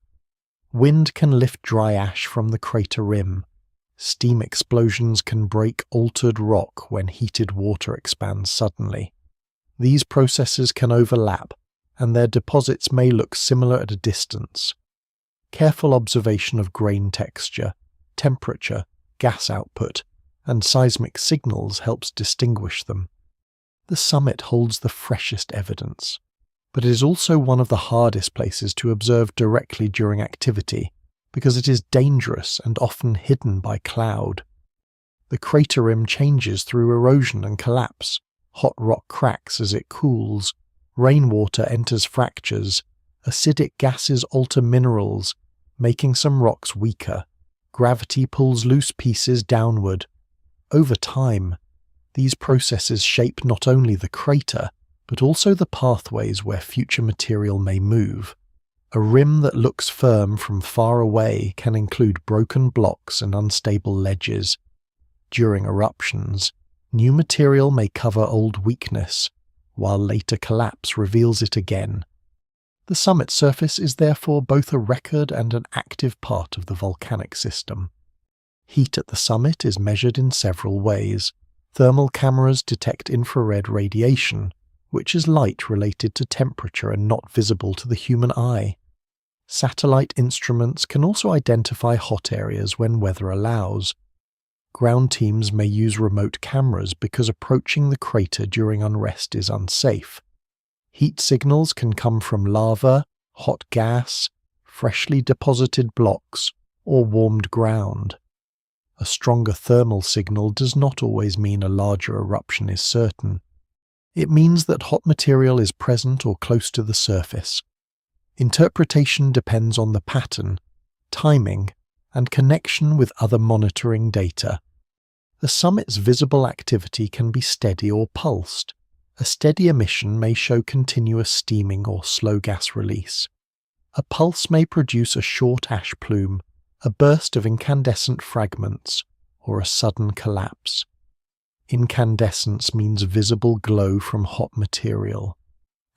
S1: Wind can lift dry ash from the crater rim. Steam explosions can break altered rock when heated water expands suddenly. These processes can overlap, and their deposits may look similar at a distance. Careful observation of grain texture, temperature, gas output, and seismic signals helps distinguish them. The summit holds the freshest evidence, but it is also one of the hardest places to observe directly during activity because it is dangerous and often hidden by cloud. The crater rim changes through erosion and collapse. Hot rock cracks as it cools. Rainwater enters fractures. Acidic gases alter minerals, making some rocks weaker. Gravity pulls loose pieces downward. Over time, these processes shape not only the crater, but also the pathways where future material may move. A rim that looks firm from far away can include broken blocks and unstable ledges. During eruptions, new material may cover old weakness, while later collapse reveals it again. The summit surface is therefore both a record and an active part of the volcanic system. Heat at the summit is measured in several ways. Thermal cameras detect infrared radiation, which is light related to temperature and not visible to the human eye. Satellite instruments can also identify hot areas when weather allows. Ground teams may use remote cameras because approaching the crater during unrest is unsafe. Heat signals can come from lava, hot gas, freshly deposited blocks, or warmed ground. A stronger thermal signal does not always mean a larger eruption is certain. It means that hot material is present or close to the surface. Interpretation depends on the pattern, timing, and connection with other monitoring data. The summit's visible activity can be steady or pulsed. A steady emission may show continuous steaming or slow gas release. A pulse may produce a short ash plume, a burst of incandescent fragments, or a sudden collapse. Incandescence means visible glow from hot material.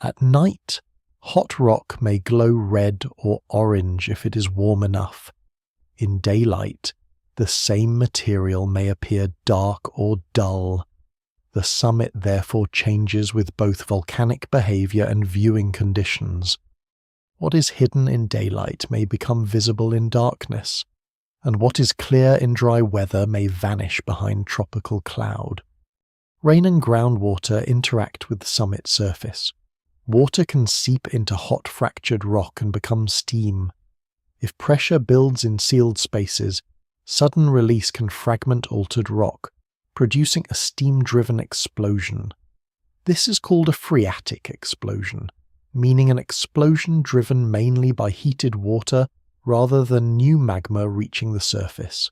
S1: At night, hot rock may glow red or orange if it is warm enough. In daylight, the same material may appear dark or dull. The summit therefore changes with both volcanic behavior and viewing conditions. What is hidden in daylight may become visible in darkness, and what is clear in dry weather may vanish behind tropical cloud. Rain and groundwater interact with the summit surface. Water can seep into hot fractured rock and become steam. If pressure builds in sealed spaces, sudden release can fragment altered rock, producing a steam-driven explosion. This is called a phreatic explosion, meaning an explosion driven mainly by heated water rather than new magma reaching the surface.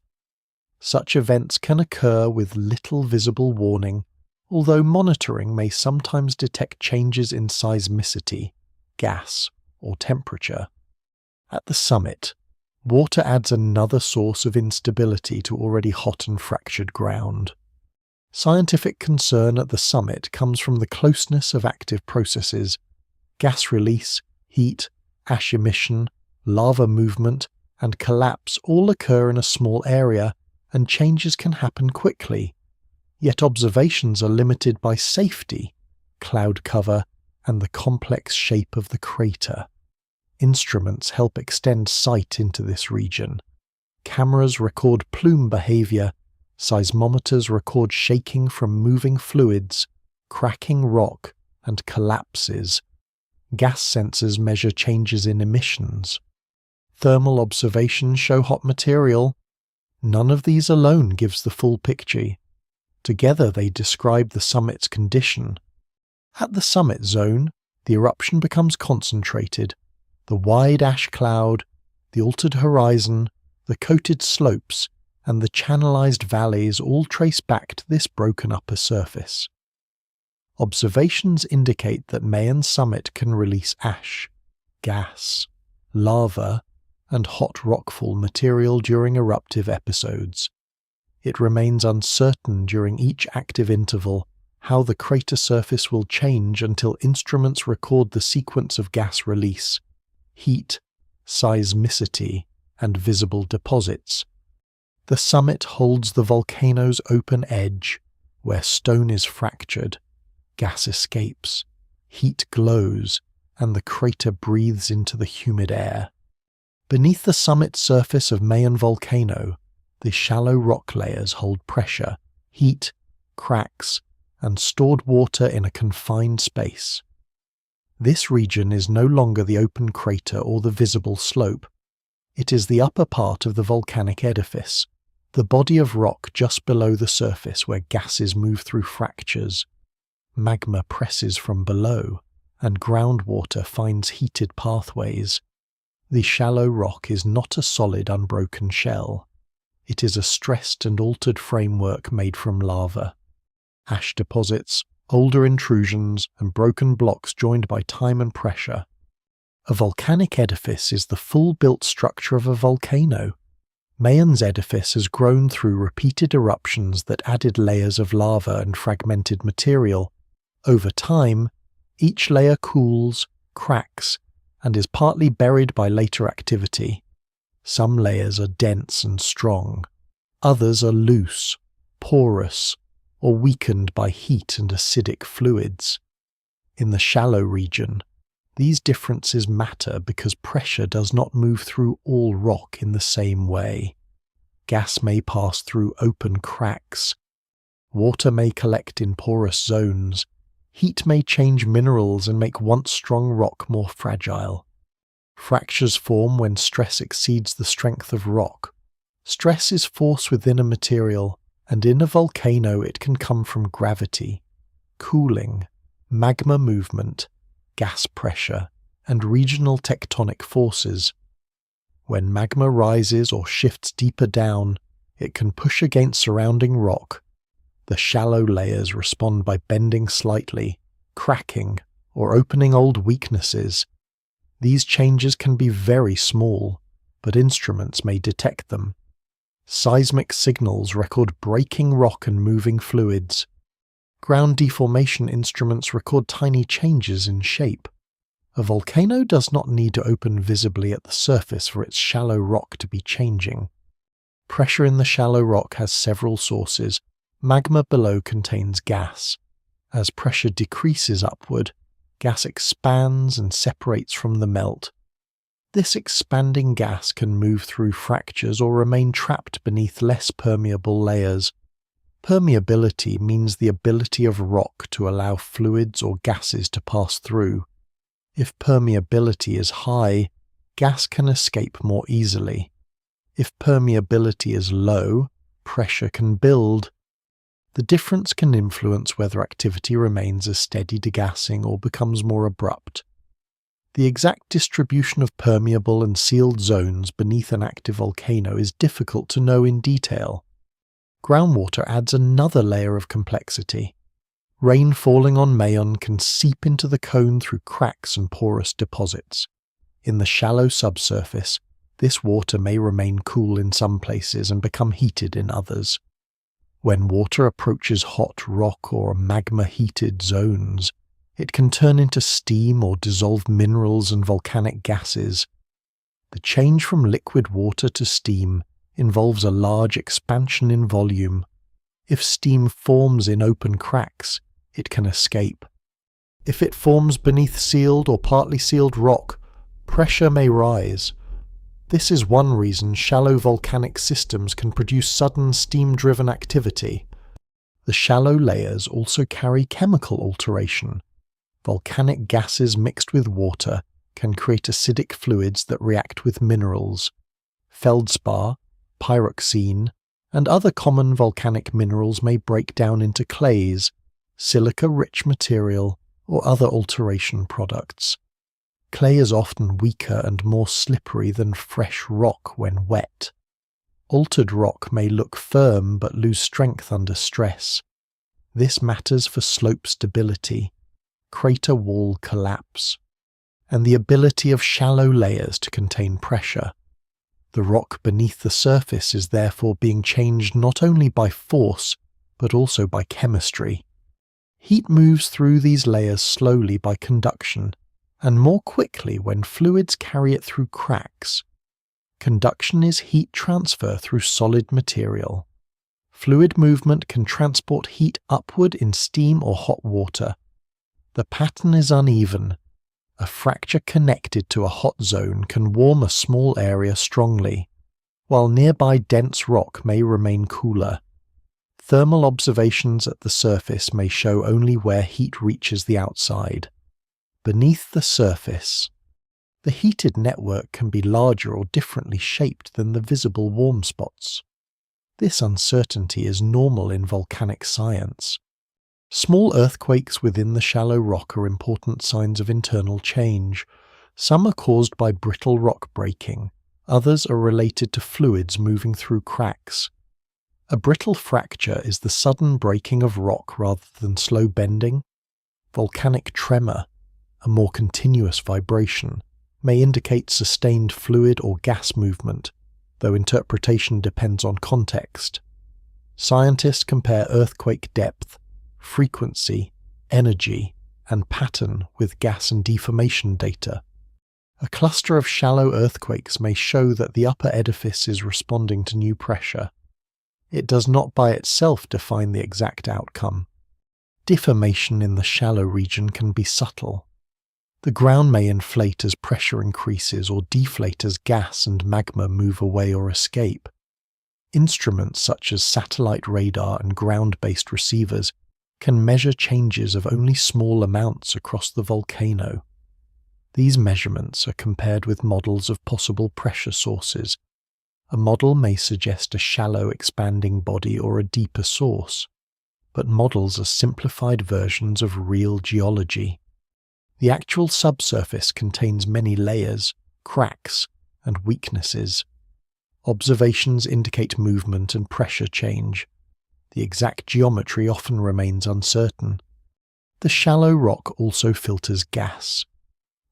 S1: Such events can occur with little visible warning, although monitoring may sometimes detect changes in seismicity, gas, or temperature. At the summit, water adds another source of instability to already hot and fractured ground. Scientific concern at the summit comes from the closeness of active processes. Gas release, heat, ash emission, lava movement, and collapse all occur in a small area, and changes can happen quickly. Yet observations are limited by safety, cloud cover, and the complex shape of the crater. Instruments help extend sight into this region. Cameras record plume behavior. Seismometers record shaking from moving fluids, cracking rock, and collapses. Gas sensors measure changes in emissions. Thermal observations show hot material. None of these alone gives the full picture. Together they describe the summit's condition. At the summit zone, the eruption becomes concentrated. The wide ash cloud, the altered horizon, the coated slopes, and the channelized valleys all trace back to this broken upper surface. Observations indicate that Mayan summit can release ash, gas, lava, and hot rockfall material during eruptive episodes. It remains uncertain during each active interval how the crater surface will change until instruments record the sequence of gas release, heat, seismicity, and visible deposits. The summit holds the volcano's open edge, where stone is fractured, gas escapes, heat glows, and the crater breathes into the humid air. Beneath the summit surface of Mayan volcano, the shallow rock layers hold pressure, heat, cracks, and stored water in a confined space. This region is no longer the open crater or the visible slope. It is the upper part of the volcanic edifice, the body of rock just below the surface where gases move through fractures. Magma presses from below, and groundwater finds heated pathways. The shallow rock is not a solid, unbroken shell. It is a stressed and altered framework made from lava. Ash deposits, older intrusions, and broken blocks joined by time and pressure. A volcanic edifice is the full-built structure of a volcano. Mayan's edifice has grown through repeated eruptions that added layers of lava and fragmented material. Over time, each layer cools, cracks, and is partly buried by later activity. Some layers are dense and strong. Others are loose, porous, or weakened by heat and acidic fluids. In the shallow region, these differences matter because pressure does not move through all rock in the same way. Gas may pass through open cracks. Water may collect in porous zones. Heat may change minerals and make once strong rock more fragile. Fractures form when stress exceeds the strength of rock. Stress is force within a material, and in a volcano it can come from gravity, cooling, magma movement, gas pressure, and regional tectonic forces. When magma rises or shifts deeper down, it can push against surrounding rock. The shallow layers respond by bending slightly, cracking, or opening old weaknesses. These changes can be very small, but instruments may detect them. Seismic signals record breaking rock and moving fluids. Ground deformation instruments record tiny changes in shape. A volcano does not need to open visibly at the surface for its shallow rock to be changing. Pressure in the shallow rock has several sources. Magma below contains gas. As pressure decreases upward, gas expands and separates from the melt. This expanding gas can move through fractures or remain trapped beneath less permeable layers. Permeability means the ability of rock to allow fluids or gases to pass through. If permeability is high, gas can escape more easily. If permeability is low, pressure can build. The difference can influence whether activity remains a steady degassing or becomes more abrupt. The exact distribution of permeable and sealed zones beneath an active volcano is difficult to know in detail. Groundwater adds another layer of complexity. Rain falling on Mayon can seep into the cone through cracks and porous deposits. In the shallow subsurface, this water may remain cool in some places and become heated in others. When water approaches hot rock or magma-heated zones, it can turn into steam or dissolve minerals and volcanic gases. The change from liquid water to steam involves a large expansion in volume. If steam forms in open cracks, it can escape. If it forms beneath sealed or partly sealed rock, pressure may rise. This is one reason shallow volcanic systems can produce sudden steam-driven activity. The shallow layers also carry chemical alteration. Volcanic gases mixed with water can create acidic fluids that react with minerals. Feldspar, pyroxene, and other common volcanic minerals may break down into clays, silica-rich material, or other alteration products. Clay is often weaker and more slippery than fresh rock when wet. Altered rock may look firm but lose strength under stress. This matters for slope stability, crater wall collapse, and the ability of shallow layers to contain pressure. The rock beneath the surface is therefore being changed not only by force, but also by chemistry. Heat moves through these layers slowly by conduction, and more quickly when fluids carry it through cracks. Conduction is heat transfer through solid material. Fluid movement can transport heat upward in steam or hot water. The pattern is uneven. A fracture connected to a hot zone can warm a small area strongly, while nearby dense rock may remain cooler. Thermal observations at the surface may show only where heat reaches the outside. Beneath the surface, the heated network can be larger or differently shaped than the visible warm spots. This uncertainty is normal in volcanic science. Small earthquakes within the shallow rock are important signs of internal change. Some are caused by brittle rock breaking, others are related to fluids moving through cracks. A brittle fracture is the sudden breaking of rock rather than slow bending. Volcanic tremor, a more continuous vibration, may indicate sustained fluid or gas movement, though interpretation depends on context. Scientists compare earthquake depth, frequency, energy, and pattern with gas and deformation data. A cluster of shallow earthquakes may show that the upper edifice is responding to new pressure. It does not by itself define the exact outcome. Deformation in the shallow region can be subtle. The ground may inflate as pressure increases or deflate as gas and magma move away or escape. Instruments such as satellite radar and ground-based receivers can measure changes of only small amounts across the volcano. These measurements are compared with models of possible pressure sources. A model may suggest a shallow expanding body or a deeper source, but models are simplified versions of real geology. The actual subsurface contains many layers, cracks, and weaknesses. Observations indicate movement and pressure change. The exact geometry often remains uncertain. The shallow rock also filters gas.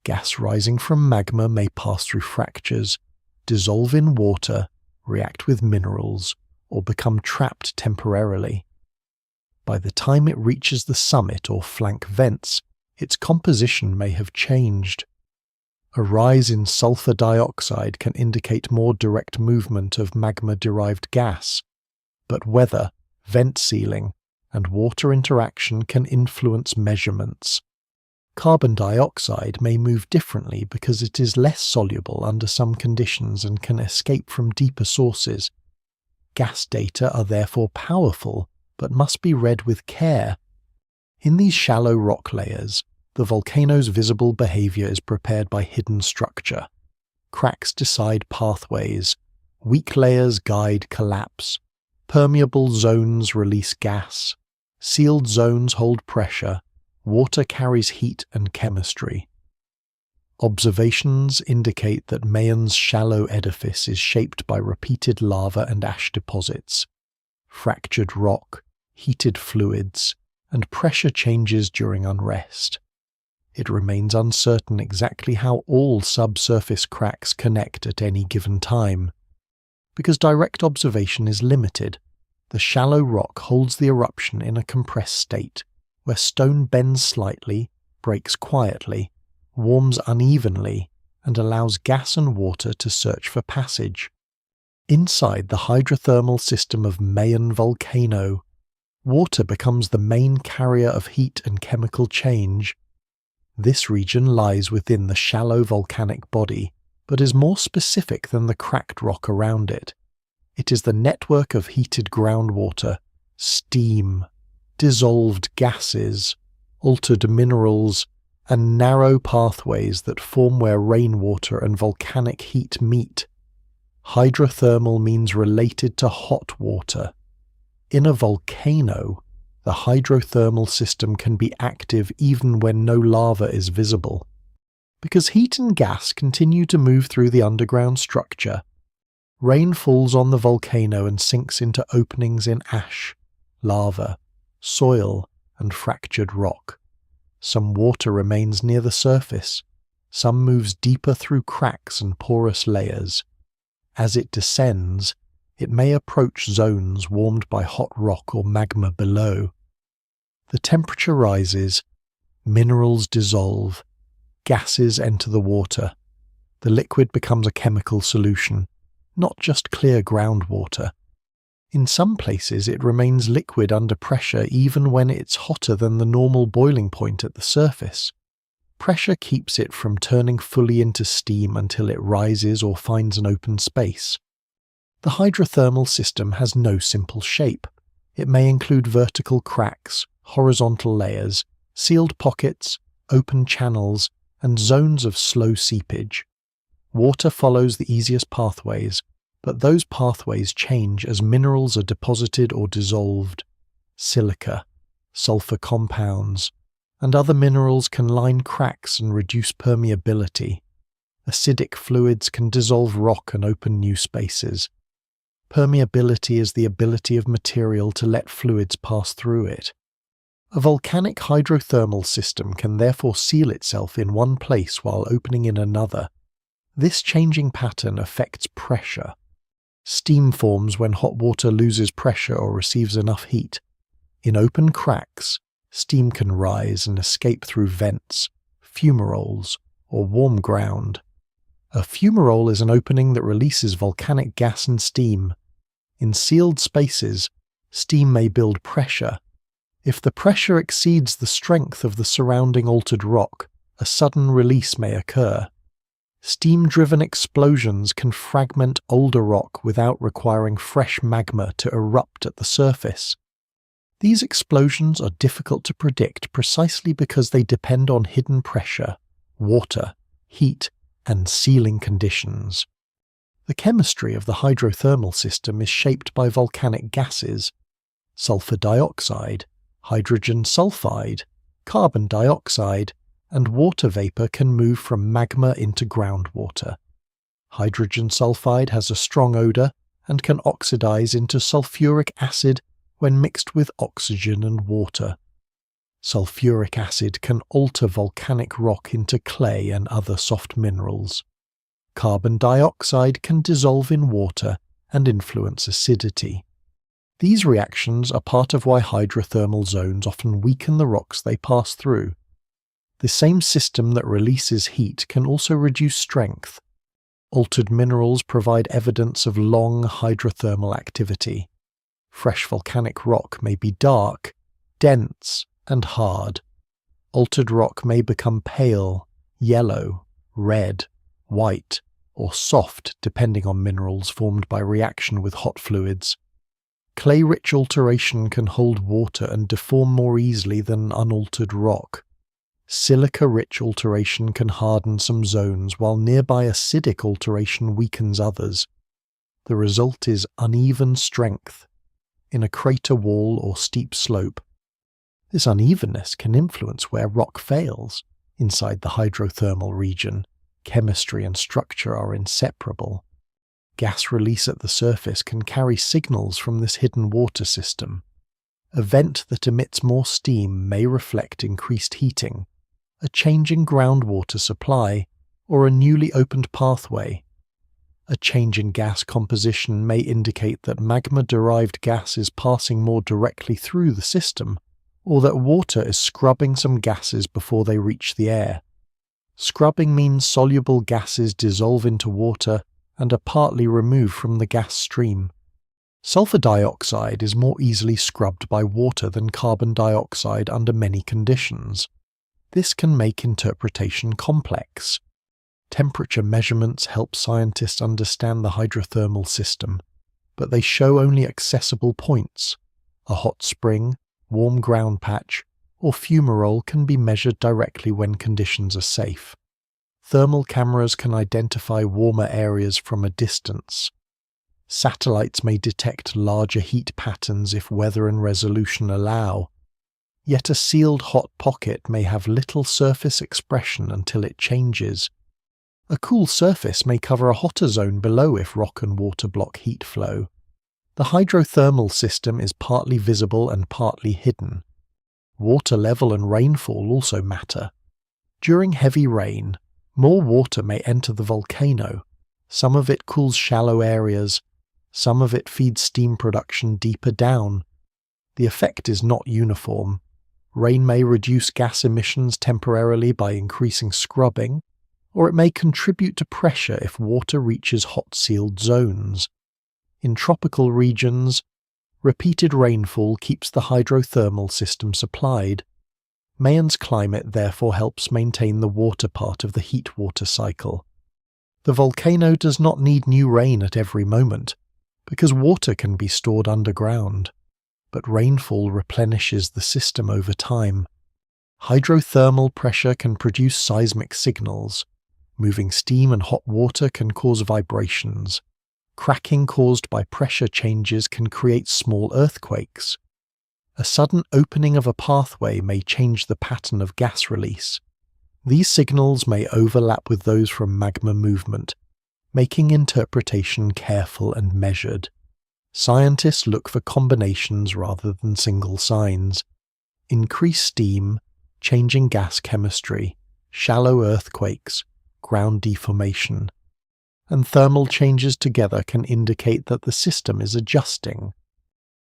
S1: Gas rising from magma may pass through fractures, dissolve in water, react with minerals, or become trapped temporarily. By the time it reaches the summit or flank vents, its composition may have changed. A rise in sulfur dioxide can indicate more direct movement of magma-derived gas, but weather, vent sealing, and water interaction can influence measurements. Carbon dioxide may move differently because it is less soluble under some conditions and can escape from deeper sources. Gas data are therefore powerful, but must be read with care. In these shallow rock layers, the volcano's visible behavior is prepared by hidden structure. Cracks decide pathways, weak layers guide collapse, permeable zones release gas, sealed zones hold pressure, water carries heat and chemistry. Observations indicate that Mayenn's shallow edifice is shaped by repeated lava and ash deposits, fractured rock, heated fluids, and pressure changes during unrest. It remains uncertain exactly how all subsurface cracks connect at any given time. Because direct observation is limited, the shallow rock holds the eruption in a compressed state, where stone bends slightly, breaks quietly, warms unevenly, and allows gas and water to search for passage. Inside the hydrothermal system of Mayen volcano, water becomes the main carrier of heat and chemical change. This region lies within the shallow volcanic body, but is more specific than the cracked rock around it. It is the network of heated groundwater, steam, dissolved gases, altered minerals, and narrow pathways that form where rainwater and volcanic heat meet. Hydrothermal means related to hot water. In a volcano, the hydrothermal system can be active even when no lava is visible. Because heat and gas continue to move through the underground structure, rain falls on the volcano and sinks into openings in ash, lava, soil, and fractured rock. Some water remains near the surface, some moves deeper through cracks and porous layers. As it descends, it may approach zones warmed by hot rock or magma below. The temperature rises, minerals dissolve, gases enter the water. The liquid becomes a chemical solution, not just clear groundwater. In some places it remains liquid under pressure even when it's hotter than the normal boiling point at the surface. Pressure keeps it from turning fully into steam until it rises or finds an open space. The hydrothermal system has no simple shape. It may include vertical cracks, horizontal layers, sealed pockets, open channels, and zones of slow seepage. Water follows the easiest pathways, but those pathways change as minerals are deposited or dissolved. Silica, sulfur compounds, and other minerals can line cracks and reduce permeability. Acidic fluids can dissolve rock and open new spaces. Permeability is the ability of material to let fluids pass through it. A volcanic hydrothermal system can therefore seal itself in one place while opening in another. This changing pattern affects pressure. Steam forms when hot water loses pressure or receives enough heat. In open cracks, steam can rise and escape through vents, fumaroles, or warm ground. A fumarole is an opening that releases volcanic gas and steam. In sealed spaces, steam may build pressure. If the pressure exceeds the strength of the surrounding altered rock, a sudden release may occur. Steam-driven explosions can fragment older rock without requiring fresh magma to erupt at the surface. These explosions are difficult to predict precisely because they depend on hidden pressure, water, heat, and sealing conditions. The chemistry of the hydrothermal system is shaped by volcanic gases. Sulfur dioxide, hydrogen sulfide, carbon dioxide, and water vapor can move from magma into groundwater. Hydrogen sulfide has a strong odor and can oxidize into sulfuric acid when mixed with oxygen and water. Sulfuric acid can alter volcanic rock into clay and other soft minerals. Carbon dioxide can dissolve in water and influence acidity. These reactions are part of why hydrothermal zones often weaken the rocks they pass through. The same system that releases heat can also reduce strength. Altered minerals provide evidence of long hydrothermal activity. Fresh volcanic rock may be dark, dense, and hard. Altered rock may become pale, yellow, red, white, or soft depending on minerals formed by reaction with hot fluids. Clay-rich alteration can hold water and deform more easily than unaltered rock. Silica-rich alteration can harden some zones while nearby acidic alteration weakens others. The result is uneven strength in a crater wall or steep slope. This unevenness can influence where rock fails. Inside the hydrothermal region, chemistry and structure are inseparable. Gas release at the surface can carry signals from this hidden water system. A vent that emits more steam may reflect increased heating, a change in groundwater supply, or a newly opened pathway. A change in gas composition may indicate that magma-derived gas is passing more directly through the system, or that water is scrubbing some gases before they reach the air. Scrubbing means soluble gases dissolve into water and are partly removed from the gas stream. Sulfur dioxide is more easily scrubbed by water than carbon dioxide under many conditions. This can make interpretation complex. Temperature measurements help scientists understand the hydrothermal system, but they show only accessible points. A hot spring, warm ground patch, or fumarole can be measured directly when conditions are safe. Thermal cameras can identify warmer areas from a distance. Satellites may detect larger heat patterns if weather and resolution allow. Yet a sealed hot pocket may have little surface expression until it changes. A cool surface may cover a hotter zone below if rock and water block heat flow. The hydrothermal system is partly visible and partly hidden. Water level and rainfall also matter. During heavy rain, more water may enter the volcano. Some of it cools shallow areas, some of it feeds steam production deeper down. The effect is not uniform. Rain may reduce gas emissions temporarily by increasing scrubbing, or it may contribute to pressure if water reaches hot sealed zones. In tropical regions, repeated rainfall keeps the hydrothermal system supplied. Mayen's climate therefore helps maintain the water part of the heat-water cycle. The volcano does not need new rain at every moment, because water can be stored underground, but rainfall replenishes the system over time. Hydrothermal pressure can produce seismic signals. Moving steam and hot water can cause vibrations. Cracking caused by pressure changes can create small earthquakes. A sudden opening of a pathway may change the pattern of gas release. These signals may overlap with those from magma movement, making interpretation careful and measured. Scientists look for combinations rather than single signs. Increased steam, changing gas chemistry, shallow earthquakes, ground deformation, and thermal changes together can indicate that the system is adjusting.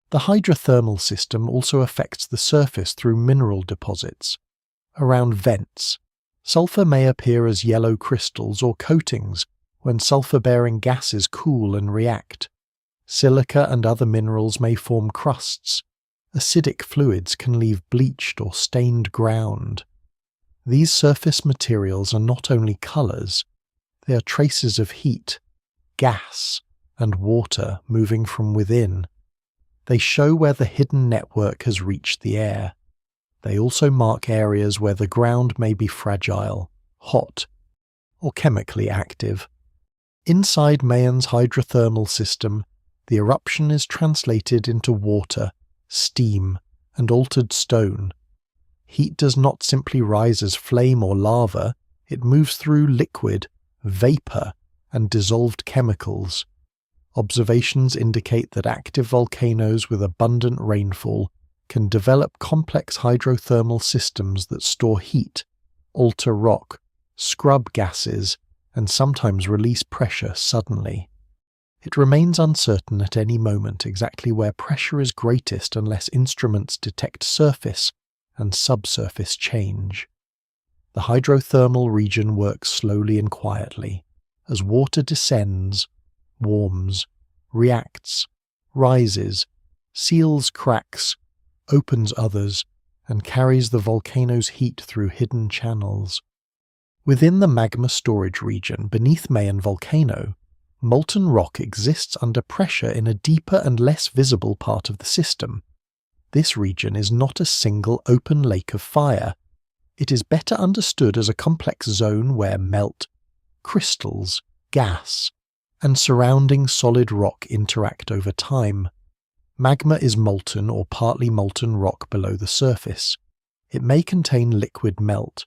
S1: The hydrothermal system also affects the surface through mineral deposits. Around vents, sulfur may appear as yellow crystals or coatings when sulfur-bearing gases cool and react. Silica and other minerals may form crusts. Acidic fluids can leave bleached or stained ground. These surface materials are not only colours, they are traces of heat, gas, and water moving from within. They show where the hidden network has reached the air. They also mark areas where the ground may be fragile, hot, or chemically active. Inside Mayen's hydrothermal system, the eruption is translated into water, steam, and altered stone. Heat does not simply rise as flame or lava, it moves through liquid, vapor, and dissolved chemicals. Observations indicate that active volcanoes with abundant rainfall can develop complex hydrothermal systems that store heat, alter rock, scrub gases, and sometimes release pressure suddenly. It remains uncertain at any moment exactly where pressure is greatest unless instruments detect surface and subsurface change. The hydrothermal region works slowly and quietly. As water descends, warms, reacts, rises, seals cracks, opens others, and carries the volcano's heat through hidden channels. Within the magma storage region beneath Mayen volcano, molten rock exists under pressure in a deeper and less visible part of the system. This region is not a single open lake of fire. It is better understood as a complex zone where melt, crystals, gas, and surrounding solid rock interact over time. Magma is molten or partly molten rock below the surface. It may contain liquid melt,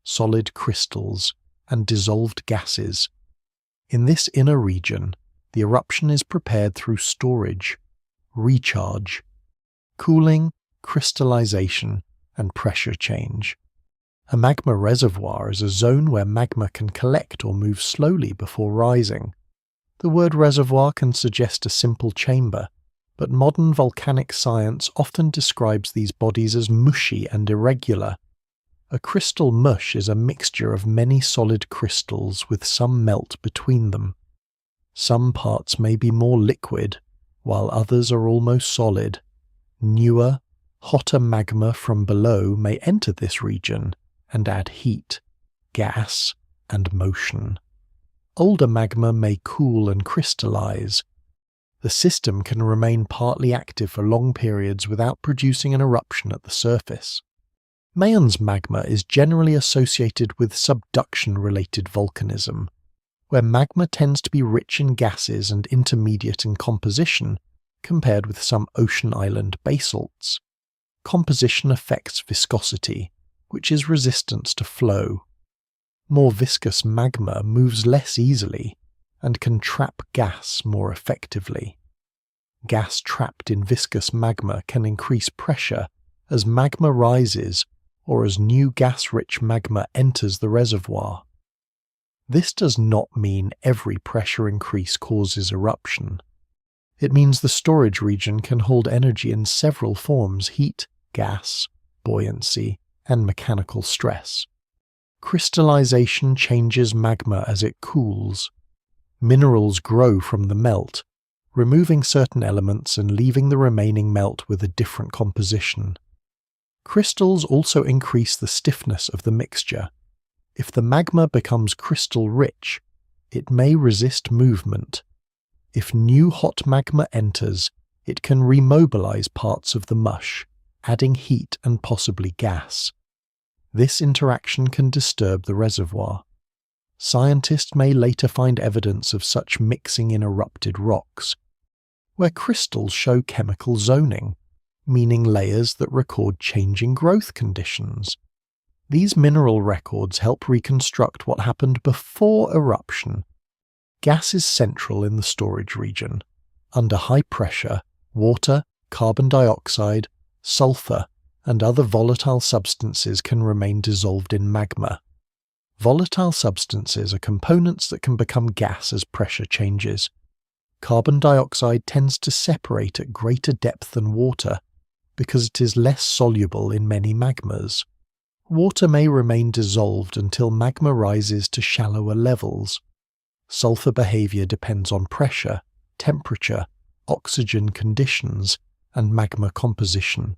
S1: solid crystals, and dissolved gases. In this inner region, the eruption is prepared through storage, recharge, cooling, crystallization, and pressure change. A magma reservoir is a zone where magma can collect or move slowly before rising. The word reservoir can suggest a simple chamber, but modern volcanic science often describes these bodies as mushy and irregular. A crystal mush is a mixture of many solid crystals with some melt between them. Some parts may be more liquid, while others are almost solid. Newer, hotter magma from below may enter this region and add heat, gas, and motion. Older magma may cool and crystallize. The system can remain partly active for long periods without producing an eruption at the surface. Mayen's magma is generally associated with subduction-related volcanism, where magma tends to be rich in gases and intermediate in composition compared with some ocean island basalts. Composition affects viscosity, which is resistant to flow. More viscous magma moves less easily and can trap gas more effectively. Gas trapped in viscous magma can increase pressure as magma rises or as new gas-rich magma enters the reservoir. This does not mean every pressure increase causes eruption. It means the storage region can hold energy in several forms: heat, gas, buoyancy, and mechanical stress. Crystallization changes magma as it cools. Minerals grow from the melt, removing certain elements and leaving the remaining melt with a different composition. Crystals also increase the stiffness of the mixture. If the magma becomes crystal-rich, it may resist movement. If new hot magma enters, it can remobilize parts of the mush, adding heat and possibly gas. This interaction can disturb the reservoir. Scientists may later find evidence of such mixing in erupted rocks, where crystals show chemical zoning, meaning layers that record changing growth conditions. These mineral records help reconstruct what happened before eruption. Gas is central in the storage region. Under high pressure, water, carbon dioxide, sulfur, and other volatile substances can remain dissolved in magma. Volatile substances are components that can become gas as pressure changes. Carbon dioxide tends to separate at greater depth than water because it is less soluble in many magmas. Water may remain dissolved until magma rises to shallower levels. Sulfur behavior depends on pressure, temperature, oxygen conditions, and magma composition.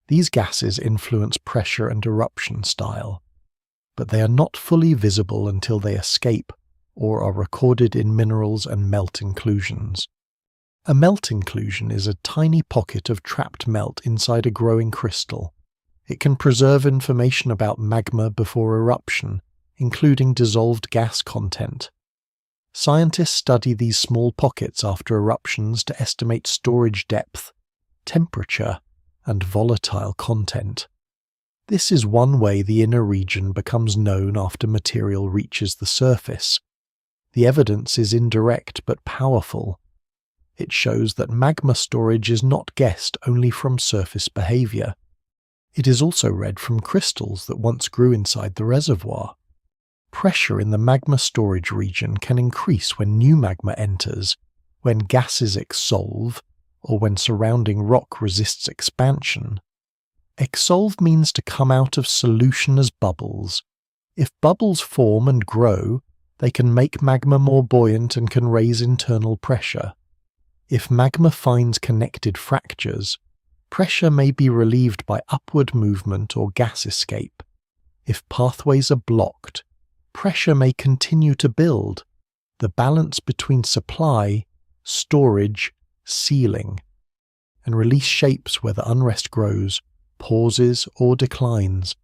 S1: These gases influence pressure and eruption style, but they are not fully visible until they escape or are recorded in minerals and melt inclusions. A melt inclusion is a tiny pocket of trapped melt inside a growing crystal. It can preserve information about magma before eruption, including dissolved gas content. Scientists study these small pockets after eruptions to estimate storage depth, temperature, and volatile content. This is one way the inner region becomes known after material reaches the surface. The evidence is indirect but powerful. It shows that magma storage is not guessed only from surface behavior. It is also read from crystals that once grew inside the reservoir. Pressure in the magma storage region can increase when new magma enters, when gases exsolve, or when surrounding rock resists expansion. Exsolve means to come out of solution as bubbles. If bubbles form and grow, they can make magma more buoyant and can raise internal pressure. If magma finds connected fractures, pressure may be relieved by upward movement or gas escape. If pathways are blocked, pressure may continue to build, the balance between supply, storage, sealing, and release shapes where the unrest grows, pauses, or declines.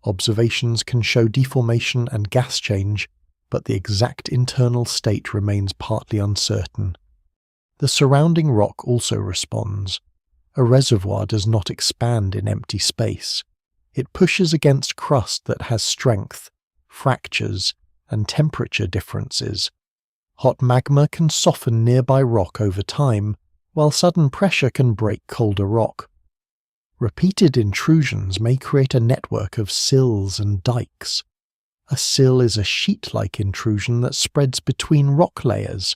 S1: Observations can show deformation and gas change, but the exact internal state remains partly uncertain. The surrounding rock also responds. A reservoir does not expand in empty space. It pushes against crust that has strength, fractures, and temperature differences. Hot magma can soften nearby rock over time, while sudden pressure can break colder rock. Repeated intrusions may create a network of sills and dikes. A sill is a sheet-like intrusion that spreads between rock layers.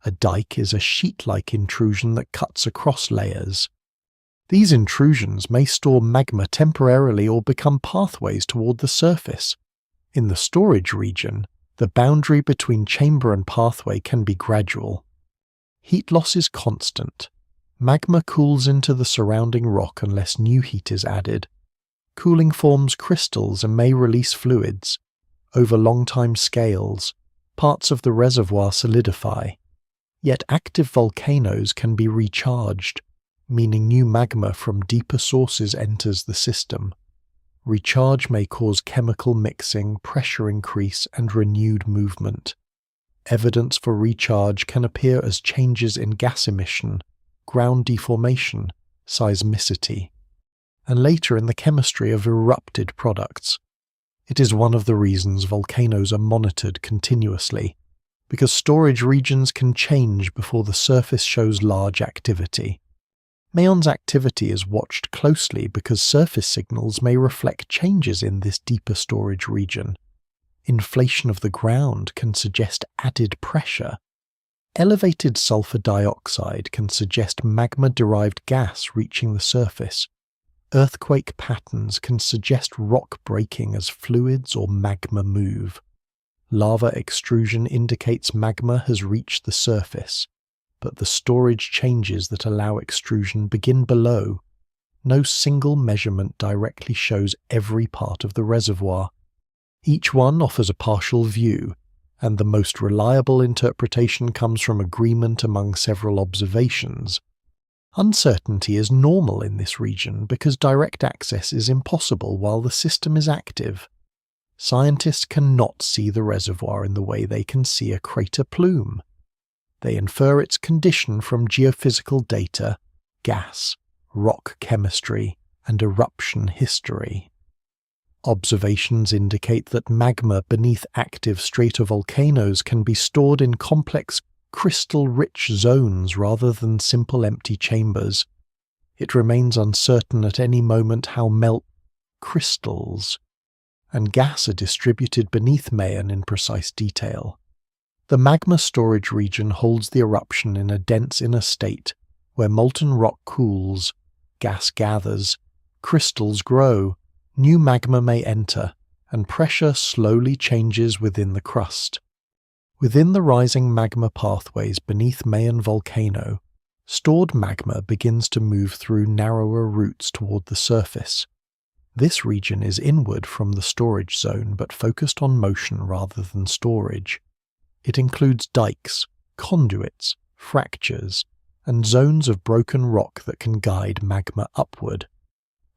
S1: A dike is a sheet-like intrusion that cuts across layers. These intrusions may store magma temporarily or become pathways toward the surface. In the storage region, the boundary between chamber and pathway can be gradual. Heat loss is constant. Magma cools into the surrounding rock unless new heat is added. Cooling forms crystals and may release fluids. Over long-time scales, parts of the reservoir solidify. Yet active volcanoes can be recharged, meaning new magma from deeper sources enters the system. Recharge may cause chemical mixing, pressure increase, and renewed movement. Evidence for recharge can appear as changes in gas emission, ground deformation, seismicity, and later in the chemistry of erupted products. It is one of the reasons volcanoes are monitored continuously, because storage regions can change before the surface shows large activity. Mayon's activity is watched closely because surface signals may reflect changes in this deeper storage region. Inflation of the ground can suggest added pressure. Elevated sulfur dioxide can suggest magma-derived gas reaching the surface. Earthquake patterns can suggest rock breaking as fluids or magma move. Lava extrusion indicates magma has reached the surface, but the storage changes that allow extrusion begin below. No single measurement directly shows every part of the reservoir. Each one offers a partial view, and the most reliable interpretation comes from agreement among several observations. Uncertainty is normal in this region because direct access is impossible while the system is active. Scientists cannot see the reservoir in the way they can see a crater plume. They infer its condition from geophysical data, gas, rock chemistry, and eruption history. Observations indicate that magma beneath active stratovolcanoes can be stored in complex, crystal-rich zones rather than simple empty chambers. It remains uncertain at any moment how crystals and gas are distributed beneath Mayon in precise detail. The magma storage region holds the eruption in a dense inner state where molten rock cools, gas gathers, crystals grow, new magma may enter, and pressure slowly changes within the crust. Within the rising magma pathways beneath Mayon volcano, stored magma begins to move through narrower routes toward the surface. This region is inward from the storage zone but focused on motion rather than storage. It includes dikes, conduits, fractures, and zones of broken rock that can guide magma upward.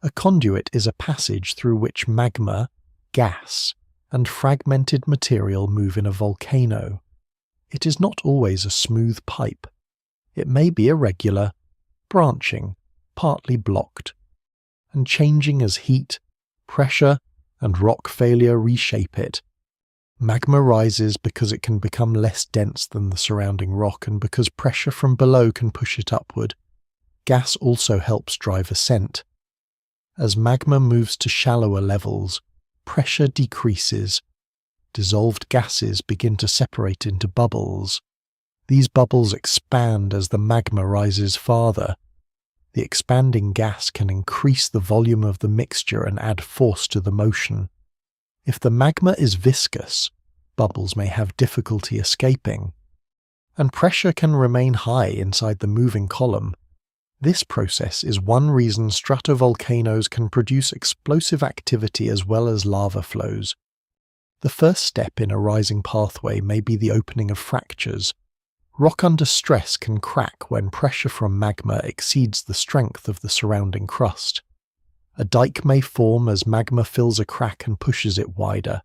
S1: A conduit is a passage through which magma, gas, and fragmented material move in a volcano. It is not always a smooth pipe. It may be irregular, branching, partly blocked, and changing as heat, pressure, and rock failure reshape it. Magma rises because it can become less dense than the surrounding rock and because pressure from below can push it upward. Gas also helps drive ascent. As magma moves to shallower levels, pressure decreases. Dissolved gases begin to separate into bubbles. These bubbles expand as the magma rises farther. The expanding gas can increase the volume of the mixture and add force to the motion. If the magma is viscous, bubbles may have difficulty escaping, and pressure can remain high inside the moving column. This process is one reason stratovolcanoes can produce explosive activity as well as lava flows. The first step in a rising pathway may be the opening of fractures. Rock under stress can crack when pressure from magma exceeds the strength of the surrounding crust. A dike may form as magma fills a crack and pushes it wider.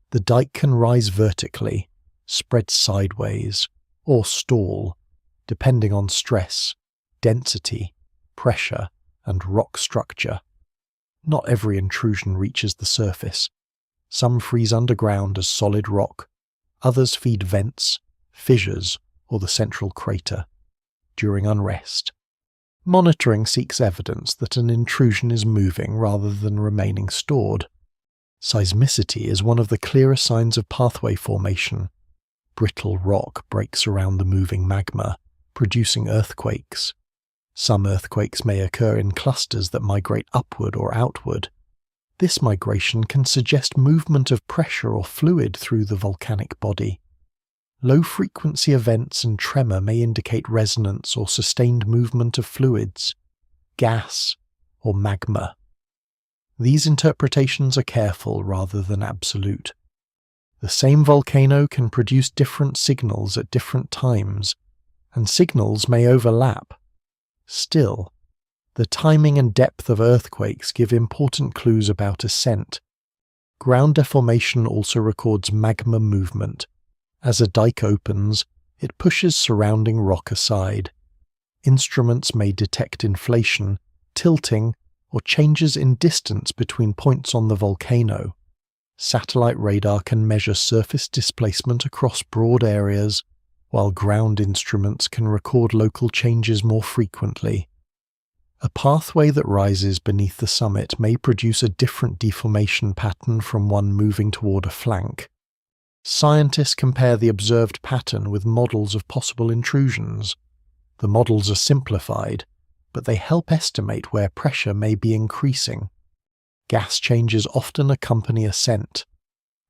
S1: The dike can rise vertically, spread sideways, or stall, depending on stress, density, pressure, and rock structure. Not every intrusion reaches the surface. Some freeze underground as solid rock, others feed vents, fissures, or the central crater during unrest. Monitoring seeks evidence that an intrusion is moving rather than remaining stored. Seismicity is one of the clearest signs of pathway formation. Brittle rock breaks around the moving magma, producing earthquakes. Some earthquakes may occur in clusters that migrate upward or outward. This migration can suggest movement of pressure or fluid through the volcanic body. Low-frequency events and tremor may indicate resonance or sustained movement of fluids, gas, or magma. These interpretations are careful rather than absolute. The same volcano can produce different signals at different times, and signals may overlap. Still, the timing and depth of earthquakes give important clues about ascent. Ground deformation also records magma movement, As a dike opens, it pushes surrounding rock aside. Instruments may detect inflation, tilting, or changes in distance between points on the volcano. Satellite radar can measure surface displacement across broad areas, while ground instruments can record local changes more frequently. A pathway that rises beneath the summit may produce a different deformation pattern from one moving toward a flank. Scientists compare the observed pattern with models of possible intrusions. The models are simplified, but they help estimate where pressure may be increasing. Gas changes often accompany ascent.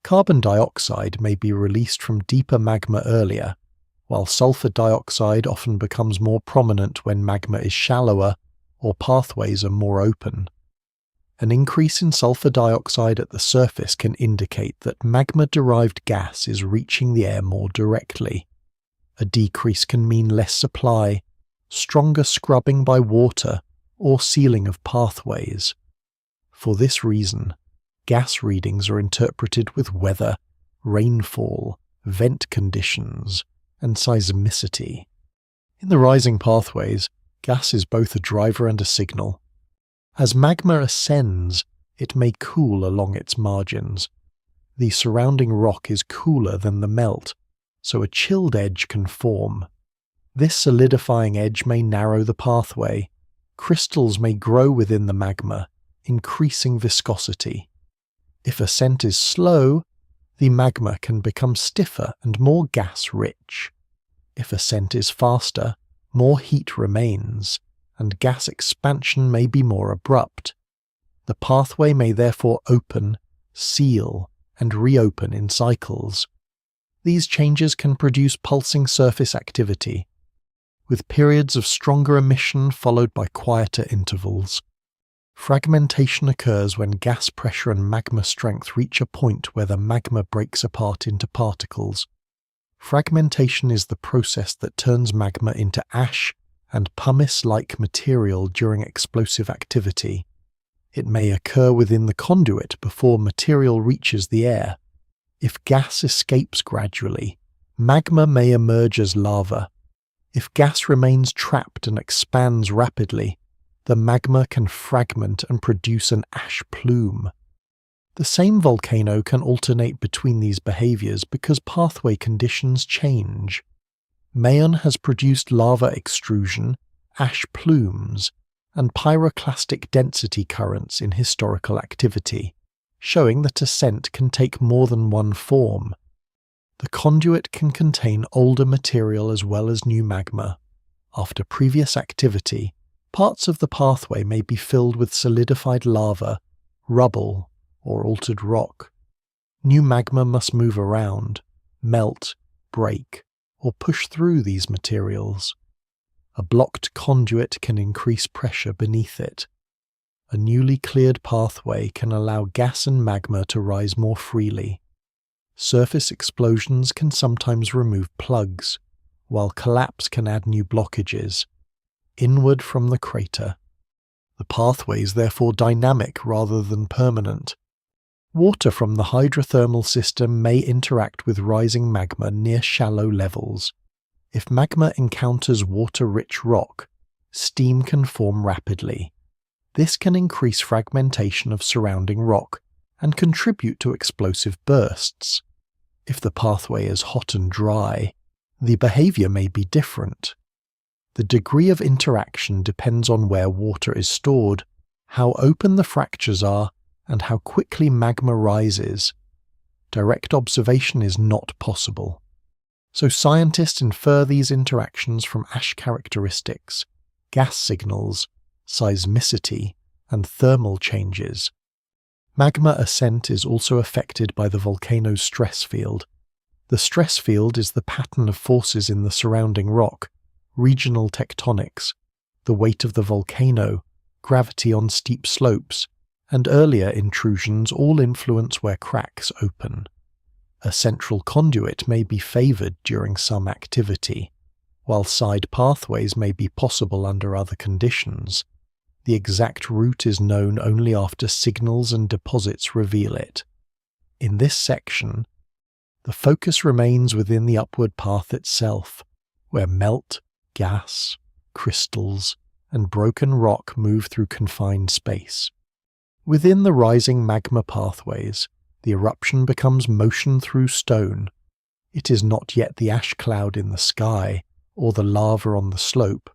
S1: Carbon dioxide may be released from deeper magma earlier, while sulfur dioxide often becomes more prominent when magma is shallower or pathways are more open. An increase in sulfur dioxide at the surface can indicate that magma-derived gas is reaching the air more directly. A decrease can mean less supply, stronger scrubbing by water, or sealing of pathways. For this reason, gas readings are interpreted with weather, rainfall, vent conditions, and seismicity. In the rising pathways, gas is both a driver and a signal. As magma ascends, it may cool along its margins. The surrounding rock is cooler than the melt, so a chilled edge can form. This solidifying edge may narrow the pathway. Crystals may grow within the magma, increasing viscosity. If ascent is slow, the magma can become stiffer and more gas-rich. If ascent is faster, more heat remains, and gas expansion may be more abrupt. The pathway may therefore open, seal, and reopen in cycles. These changes can produce pulsing surface activity, with periods of stronger emission followed by quieter intervals. Fragmentation occurs when gas pressure and magma strength reach a point where the magma breaks apart into particles. Fragmentation is the process that turns magma into ash and pumice-like material during explosive activity. It may occur within the conduit before material reaches the air. If gas escapes gradually, magma may emerge as lava. If gas remains trapped and expands rapidly, the magma can fragment and produce an ash plume. The same volcano can alternate between these behaviors because pathway conditions change. Mayon has produced lava extrusion, ash plumes, and pyroclastic density currents in historical activity, showing that ascent can take more than one form. The conduit can contain older material as well as new magma. After previous activity, parts of the pathway may be filled with solidified lava, rubble, or altered rock. New magma must move around, melt, break, or push through these materials. A blocked conduit can increase pressure beneath it. A newly cleared pathway can allow gas and magma to rise more freely. Surface explosions can sometimes remove plugs, while collapse can add new blockages, inward from the crater. The pathway is therefore dynamic rather than permanent. Water from the hydrothermal system may interact with rising magma near shallow levels. If magma encounters water-rich rock, steam can form rapidly. This can increase fragmentation of surrounding rock and contribute to explosive bursts. If the pathway is hot and dry, the behavior may be different. The degree of interaction depends on where water is stored, how open the fractures are, and how quickly magma rises. Direct observation is not possible. So scientists infer these interactions from ash characteristics, gas signals, seismicity, and thermal changes. Magma ascent is also affected by the volcano's stress field. The stress field is the pattern of forces in the surrounding rock, regional tectonics, the weight of the volcano, gravity on steep slopes, and earlier intrusions all influence where cracks open. A central conduit may be favoured during some activity, while side pathways may be possible under other conditions. The exact route is known only after signals and deposits reveal it. In this section, the focus remains within the upward path itself, where melt, gas, crystals, and broken rock move through confined space. Within the rising magma pathways, the eruption becomes motion through stone. It is not yet the ash cloud in the sky or the lava on the slope.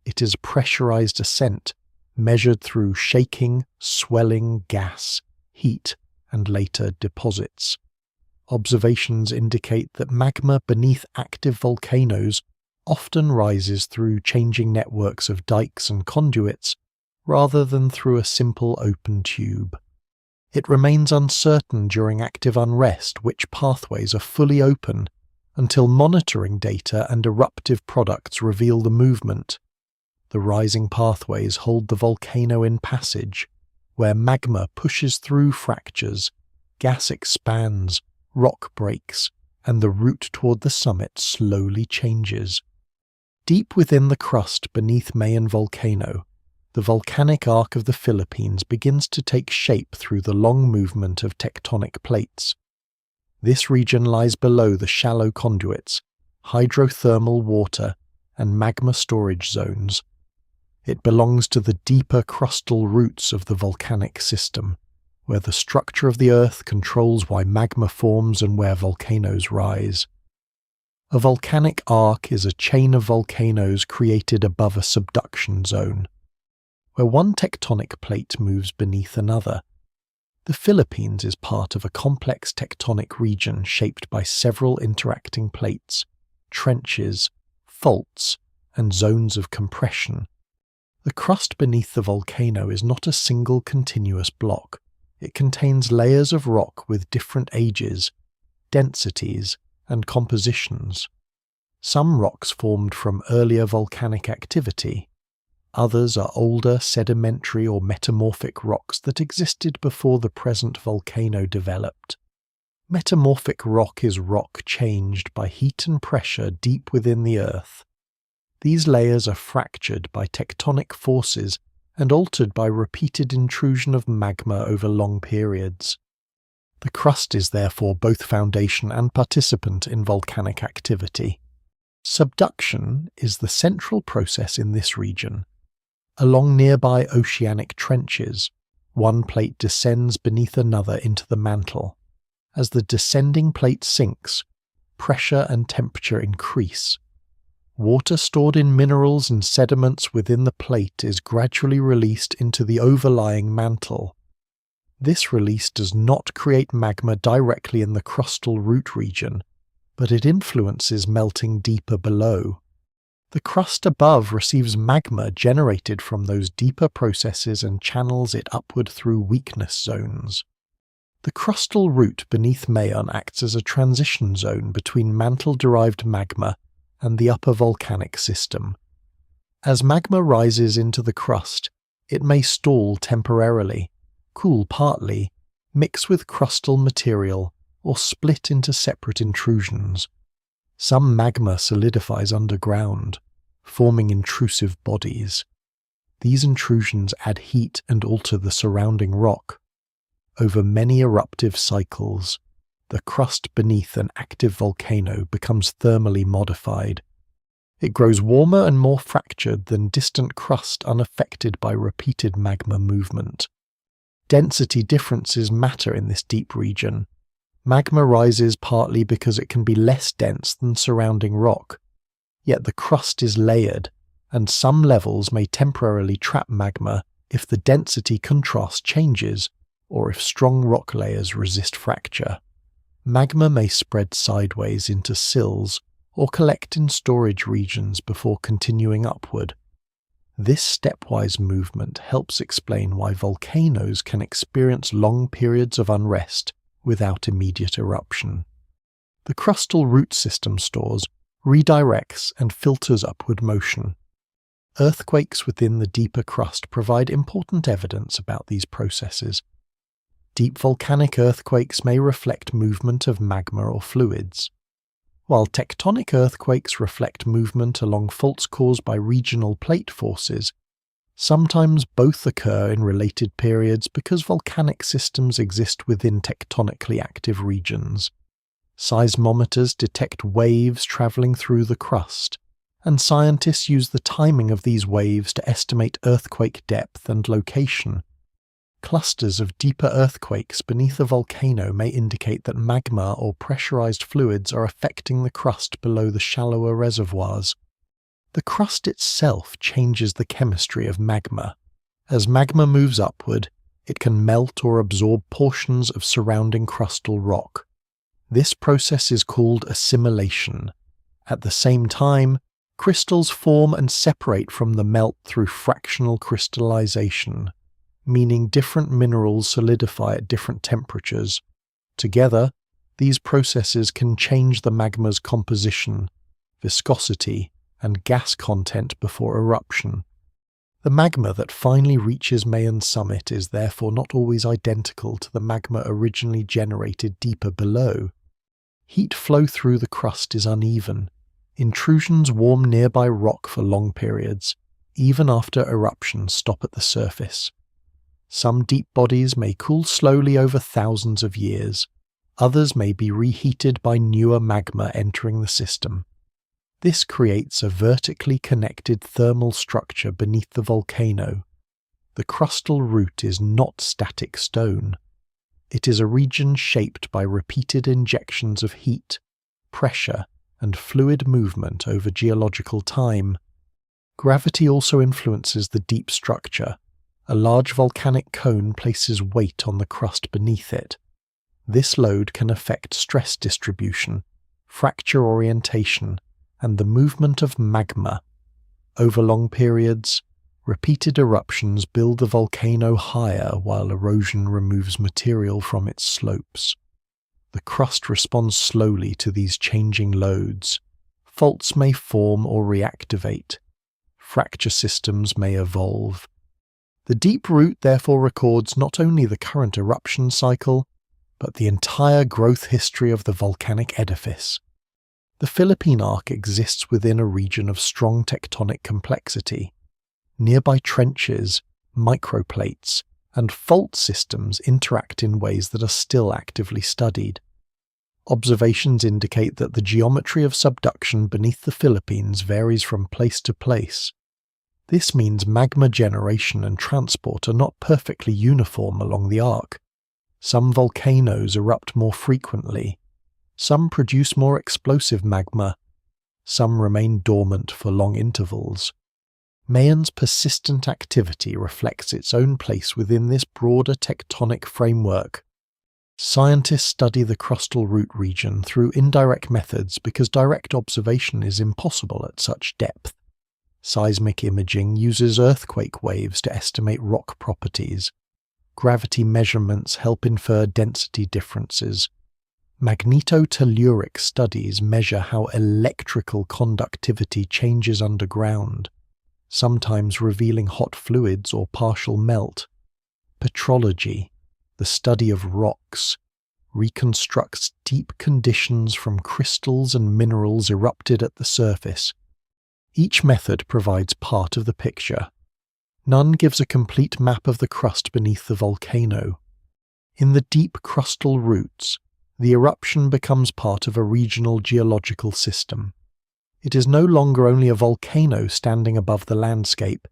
S1: It is a pressurized ascent measured through shaking, swelling gas, heat, and later deposits. Observations indicate that magma beneath active volcanoes often rises through changing networks of dikes and conduits rather than through a simple open tube. It remains uncertain during active unrest which pathways are fully open until monitoring data and eruptive products reveal the movement. The rising pathways hold the volcano in passage, where magma pushes through fractures, gas expands, rock breaks, and the route toward the summit slowly changes. Deep within the crust beneath Mayon Volcano, the volcanic arc of the Philippines begins to take shape through the long movement of tectonic plates. This region lies below the shallow conduits, hydrothermal water, and magma storage zones. It belongs to the deeper crustal roots of the volcanic system, where the structure of the Earth controls why magma forms and where volcanoes rise. A volcanic arc is a chain of volcanoes created above a subduction zone, where one tectonic plate moves beneath another. The Philippines is part of a complex tectonic region shaped by several interacting plates, trenches, faults, and zones of compression. The crust beneath the volcano is not a single continuous block. It contains layers of rock with different ages, densities, and compositions. Some rocks formed from earlier volcanic activity. Others are older sedimentary or metamorphic rocks that existed before the present volcano developed. Metamorphic rock is rock changed by heat and pressure deep within the Earth. These layers are fractured by tectonic forces and altered by repeated intrusion of magma over long periods. The crust is therefore both foundation and participant in volcanic activity. Subduction is the central process in this region. Along nearby oceanic trenches, one plate descends beneath another into the mantle. As the descending plate sinks, pressure and temperature increase. Water stored in minerals and sediments within the plate is gradually released into the overlying mantle. This release does not create magma directly in the crustal root region, but it influences melting deeper below. The crust above receives magma generated from those deeper processes and channels it upward through weakness zones. The crustal root beneath Mayon acts as a transition zone between mantle-derived magma and the upper volcanic system. As magma rises into the crust, it may stall temporarily, cool partly, mix with crustal material, or split into separate intrusions. Some magma solidifies underground, forming intrusive bodies. These intrusions add heat and alter the surrounding rock. Over many eruptive cycles, the crust beneath an active volcano becomes thermally modified. It grows warmer and more fractured than distant crust unaffected by repeated magma movement. Density differences matter in this deep region. Magma rises partly because it can be less dense than surrounding rock, yet the crust is layered, and some levels may temporarily trap magma if the density contrast changes or if strong rock layers resist fracture. Magma may spread sideways into sills or collect in storage regions before continuing upward. This stepwise movement helps explain why volcanoes can experience long periods of unrest without immediate eruption. The crustal root system stores, redirects, and filters upward motion. Earthquakes within the deeper crust provide important evidence about these processes. Deep volcanic earthquakes may reflect movement of magma or fluids, while tectonic earthquakes reflect movement along faults caused by regional plate forces. Sometimes both occur in related periods because volcanic systems exist within tectonically active regions. Seismometers detect waves traveling through the crust, and scientists use the timing of these waves to estimate earthquake depth and location. Clusters of deeper earthquakes beneath a volcano may indicate that magma or pressurized fluids are affecting the crust below the shallower reservoirs. The crust itself changes the chemistry of magma. As magma moves upward, it can melt or absorb portions of surrounding crustal rock. This process is called assimilation. At the same time, crystals form and separate from the melt through fractional crystallization, meaning different minerals solidify at different temperatures. Together, these processes can change the magma's composition, viscosity, and gas content before eruption. The magma that finally reaches Mayan's summit is therefore not always identical to the magma originally generated deeper below. Heat flow through the crust is uneven. Intrusions warm nearby rock for long periods, even after eruptions stop at the surface. Some deep bodies may cool slowly over thousands of years. Others may be reheated by newer magma entering the system. This creates a vertically connected thermal structure beneath the volcano. The crustal root is not static stone. It is a region shaped by repeated injections of heat, pressure, and fluid movement over geological time. Gravity also influences the deep structure. A large volcanic cone places weight on the crust beneath it. This load can affect stress distribution, fracture orientation, and the movement of magma. Over long periods, repeated eruptions build the volcano higher while erosion removes material from its slopes. The crust responds slowly to these changing loads. Faults may form or reactivate. Fracture systems may evolve. The deep root therefore records not only the current eruption cycle, but the entire growth history of the volcanic edifice. The Philippine Arc exists within a region of strong tectonic complexity. Nearby trenches, microplates, and fault systems interact in ways that are still actively studied. Observations indicate that the geometry of subduction beneath the Philippines varies from place to place. This means magma generation and transport are not perfectly uniform along the arc. Some volcanoes erupt more frequently. Some produce more explosive magma. Some remain dormant for long intervals. Mayan's persistent activity reflects its own place within this broader tectonic framework. Scientists study the crustal root region through indirect methods because direct observation is impossible at such depth. Seismic imaging uses earthquake waves to estimate rock properties. Gravity measurements help infer density differences. Magnetotelluric studies measure how electrical conductivity changes underground, sometimes revealing hot fluids or partial melt. Petrology, the study of rocks, reconstructs deep conditions from crystals and minerals erupted at the surface. Each method provides part of the picture. None gives a complete map of the crust beneath the volcano. In the deep crustal roots, the eruption becomes part of a regional geological system. It is no longer only a volcano standing above the landscape.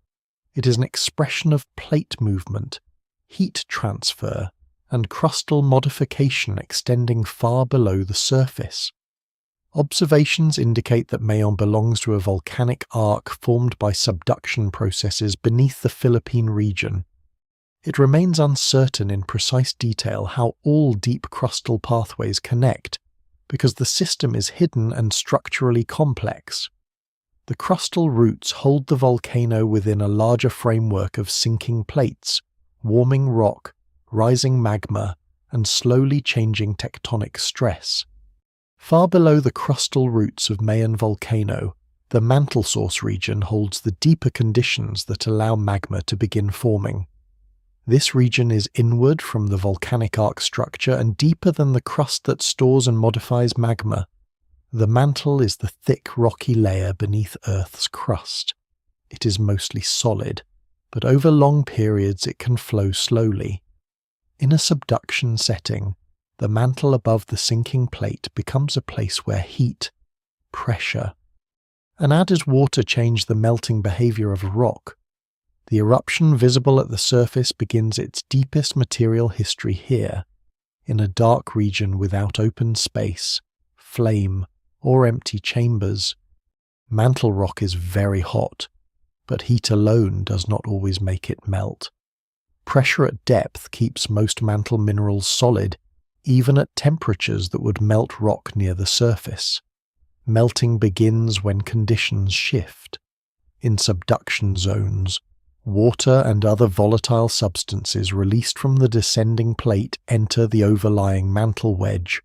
S1: It is an expression of plate movement, heat transfer, and crustal modification extending far below the surface. Observations indicate that Mayon belongs to a volcanic arc formed by subduction processes beneath the Philippine region. It remains uncertain in precise detail how all deep crustal pathways connect, because the system is hidden and structurally complex. The crustal roots hold the volcano within a larger framework of sinking plates, warming rock, rising magma, and slowly changing tectonic stress. Far below the crustal roots of Mayon volcano, the mantle source region holds the deeper conditions that allow magma to begin forming. This region is inward from the volcanic arc structure and deeper than the crust that stores and modifies magma. The mantle is the thick rocky layer beneath Earth's crust. It is mostly solid, but over long periods it can flow slowly. In a subduction setting, the mantle above the sinking plate becomes a place where heat, pressure, and as water change the melting behavior of a rock, the eruption visible at the surface begins its deepest material history here, in a dark region without open space, flame, or empty chambers. Mantle rock is very hot, but heat alone does not always make it melt. Pressure at depth keeps most mantle minerals solid, even at temperatures that would melt rock near the surface. Melting begins when conditions shift. In subduction zones, water and other volatile substances released from the descending plate enter the overlying mantle wedge.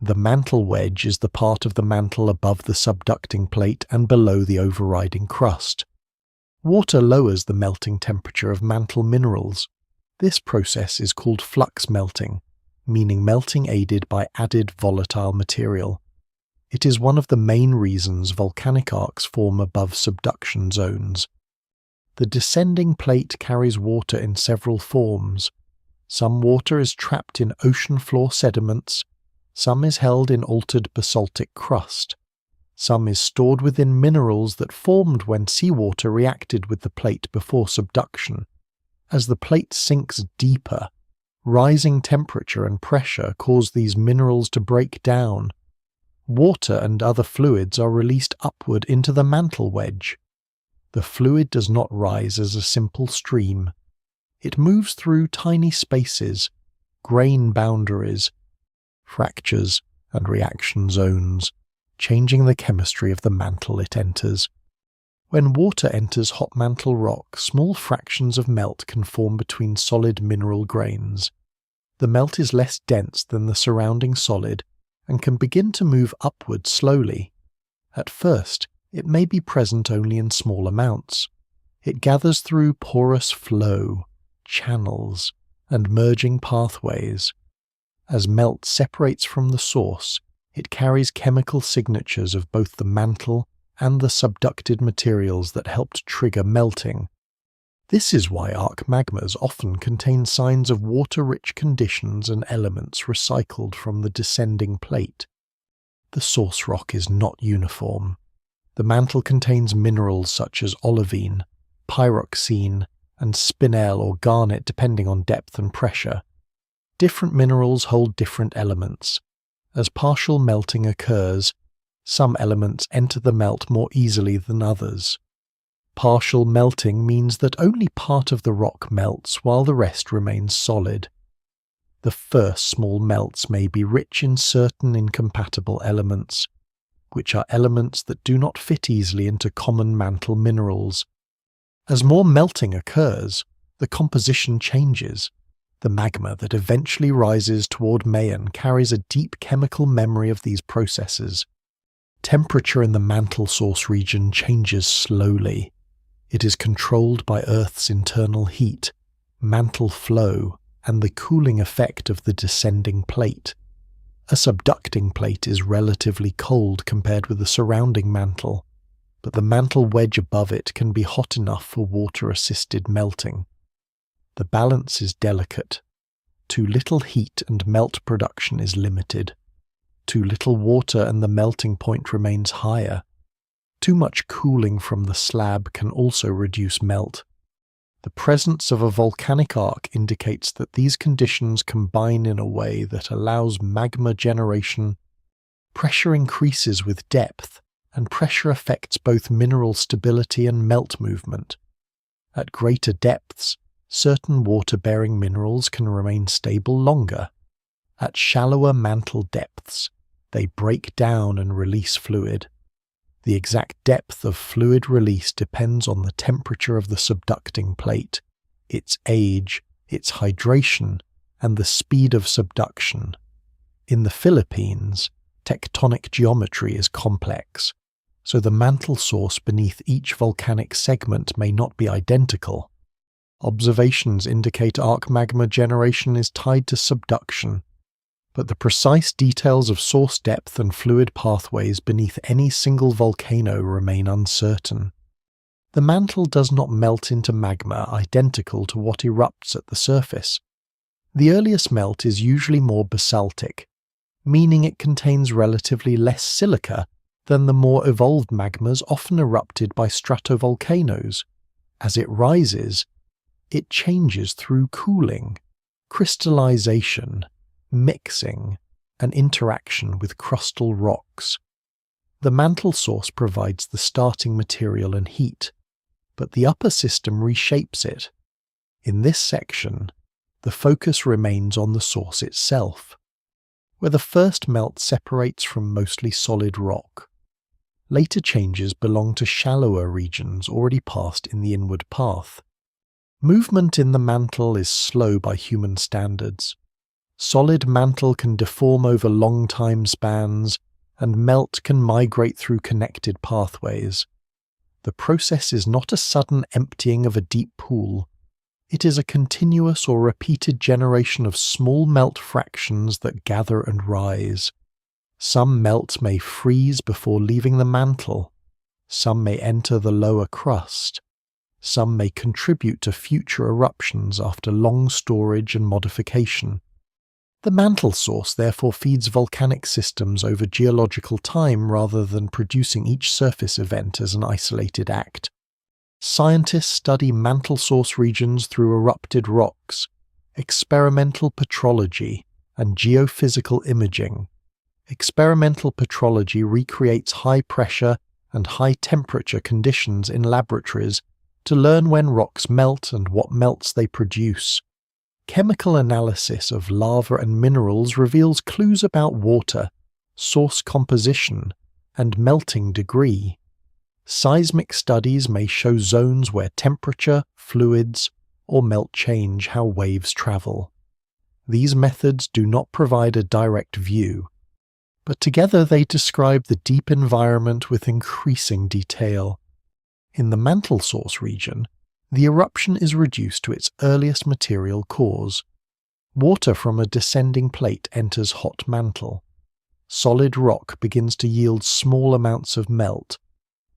S1: The mantle wedge is the part of the mantle above the subducting plate and below the overriding crust. Water lowers the melting temperature of mantle minerals. This process is called flux melting, meaning melting aided by added volatile material. It is one of the main reasons volcanic arcs form above subduction zones. The descending plate carries water in several forms. Some water is trapped in ocean floor sediments, some is held in altered basaltic crust, some is stored within minerals that formed when seawater reacted with the plate before subduction. As the plate sinks deeper, rising temperature and pressure cause these minerals to break down. Water and other fluids are released upward into the mantle wedge. The fluid does not rise as a simple stream. It moves through tiny spaces, grain boundaries, fractures, and reaction zones, changing the chemistry of the mantle it enters. When water enters hot mantle rock, small fractions of melt can form between solid mineral grains. The melt is less dense than the surrounding solid and can begin to move upward slowly. At first, it may be present only in small amounts. It gathers through porous flow, channels, and merging pathways. As melt separates from the source, it carries chemical signatures of both the mantle and the subducted materials that helped trigger melting. This is why arc magmas often contain signs of water-rich conditions and elements recycled from the descending plate. The source rock is not uniform. The mantle contains minerals such as olivine, pyroxene, and spinel or garnet depending on depth and pressure. Different minerals hold different elements. As partial melting occurs, some elements enter the melt more easily than others. Partial melting means that only part of the rock melts while the rest remains solid. The first small melts may be rich in certain incompatible elements, which are elements that do not fit easily into common mantle minerals. As more melting occurs, the composition changes. The magma that eventually rises toward Mayen carries a deep chemical memory of these processes. Temperature in the mantle source region changes slowly. It is controlled by Earth's internal heat, mantle flow, and the cooling effect of the descending plate. A subducting plate is relatively cold compared with the surrounding mantle, but the mantle wedge above it can be hot enough for water-assisted melting. The balance is delicate. Too little heat and melt production is limited. Too little water and the melting point remains higher. Too much cooling from the slab can also reduce melt. The presence of a volcanic arc indicates that these conditions combine in a way that allows magma generation. Pressure increases with depth, and pressure affects both mineral stability and melt movement. At greater depths, certain water-bearing minerals can remain stable longer. At shallower mantle depths, they break down and release fluid. The exact depth of fluid release depends on the temperature of the subducting plate, its age, its hydration, and the speed of subduction. In the Philippines, tectonic geometry is complex, so the mantle source beneath each volcanic segment may not be identical. Observations indicate arc magma generation is tied to subduction, but the precise details of source depth and fluid pathways beneath any single volcano remain uncertain. The mantle does not melt into magma identical to what erupts at the surface. The earliest melt is usually more basaltic, meaning it contains relatively less silica than the more evolved magmas often erupted by stratovolcanoes. As it rises, it changes through cooling, crystallization, mixing, and interaction with crustal rocks. The mantle source provides the starting material and heat, but the upper system reshapes it. In this section, the focus remains on the source itself, where the first melt separates from mostly solid rock. Later changes belong to shallower regions already passed in the inward path. Movement in the mantle is slow by human standards. Solid mantle can deform over long time spans, and melt can migrate through connected pathways. The process is not a sudden emptying of a deep pool. It is a continuous or repeated generation of small melt fractions that gather and rise. Some melt may freeze before leaving the mantle. Some may enter the lower crust. Some may contribute to future eruptions after long storage and modification. The mantle source therefore feeds volcanic systems over geological time rather than producing each surface event as an isolated act. Scientists study mantle source regions through erupted rocks, experimental petrology, and geophysical imaging. Experimental petrology recreates high-pressure and high-temperature conditions in laboratories to learn when rocks melt and what melts they produce. Chemical analysis of lava and minerals reveals clues about water, source composition, and melting degree. Seismic studies may show zones where temperature, fluids, or melt change how waves travel. These methods do not provide a direct view, but together they describe the deep environment with increasing detail. In the mantle source region, the eruption is reduced to its earliest material cause. Water from a descending plate enters hot mantle. Solid rock begins to yield small amounts of melt.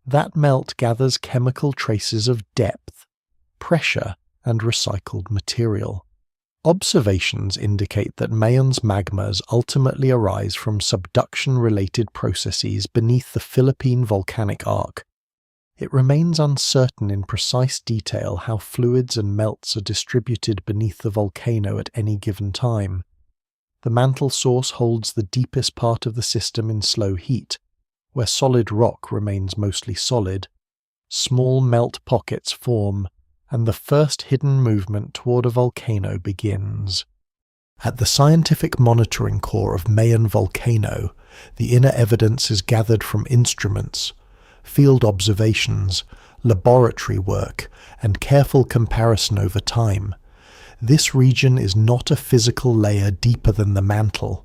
S1: That melt gathers chemical traces of depth, pressure, and recycled material. Observations indicate that Mayans magmas ultimately arise from subduction-related processes beneath the Philippine volcanic arc. It remains uncertain in precise detail how fluids and melts are distributed beneath the volcano at any given time. The mantle source holds the deepest part of the system in slow heat, where solid rock remains mostly solid. Small melt pockets form, and the first hidden movement toward a volcano begins. At the scientific monitoring core of Mayan volcano, the inner evidence is gathered from instruments, field observations, laboratory work, and careful comparison over time. This region is not a physical layer deeper than the mantle.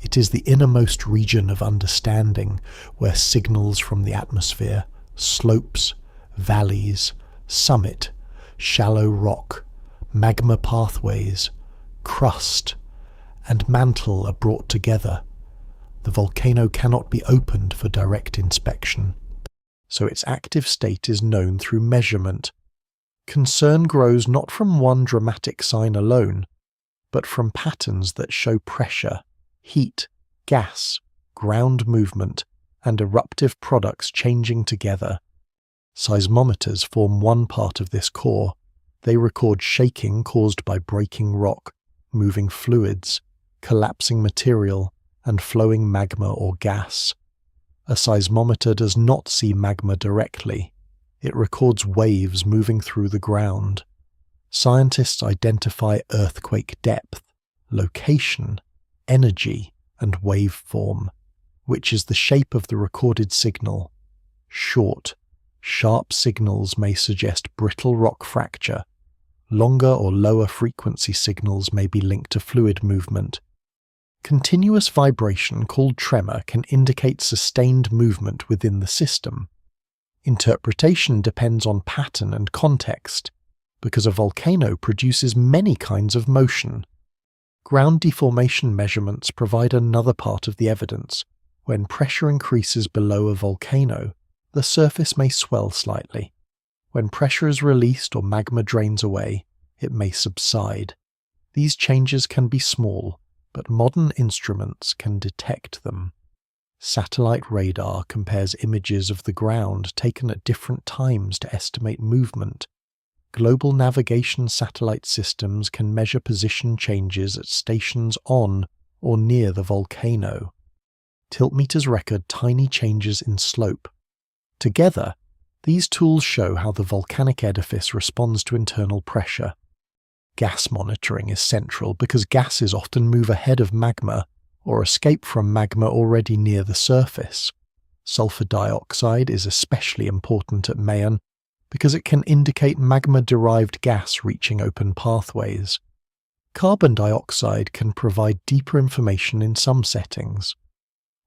S1: It is the innermost region of understanding, where signals from the atmosphere, slopes, valleys, summit, shallow rock, magma pathways, crust, and mantle are brought together. The volcano cannot be opened for direct inspection, so its active state is known through measurement. Concern grows not from one dramatic sign alone, but from patterns that show pressure, heat, gas, ground movement, and eruptive products changing together. Seismometers form one part of this core. They record shaking caused by breaking rock, moving fluids, collapsing material, and flowing magma or gas. A seismometer does not see magma directly. It records waves moving through the ground. Scientists identify earthquake depth, location, energy, and waveform, which is the shape of the recorded signal. Short, sharp signals may suggest brittle rock fracture. Longer or lower frequency signals may be linked to fluid movement. Continuous vibration called tremor can indicate sustained movement within the system. Interpretation depends on pattern and context, because a volcano produces many kinds of motion. Ground deformation measurements provide another part of the evidence. When pressure increases below a volcano, the surface may swell slightly. When pressure is released or magma drains away, it may subside. These changes can be small, but modern instruments can detect them. Satellite radar compares images of the ground taken at different times to estimate movement. Global navigation satellite systems can measure position changes at stations on or near the volcano. Tiltmeters record tiny changes in slope. Together, these tools show how the volcanic edifice responds to internal pressure. Gas monitoring is central because gases often move ahead of magma or escape from magma already near the surface. Sulfur dioxide is especially important at Mayon because it can indicate magma-derived gas reaching open pathways. Carbon dioxide can provide deeper information in some settings.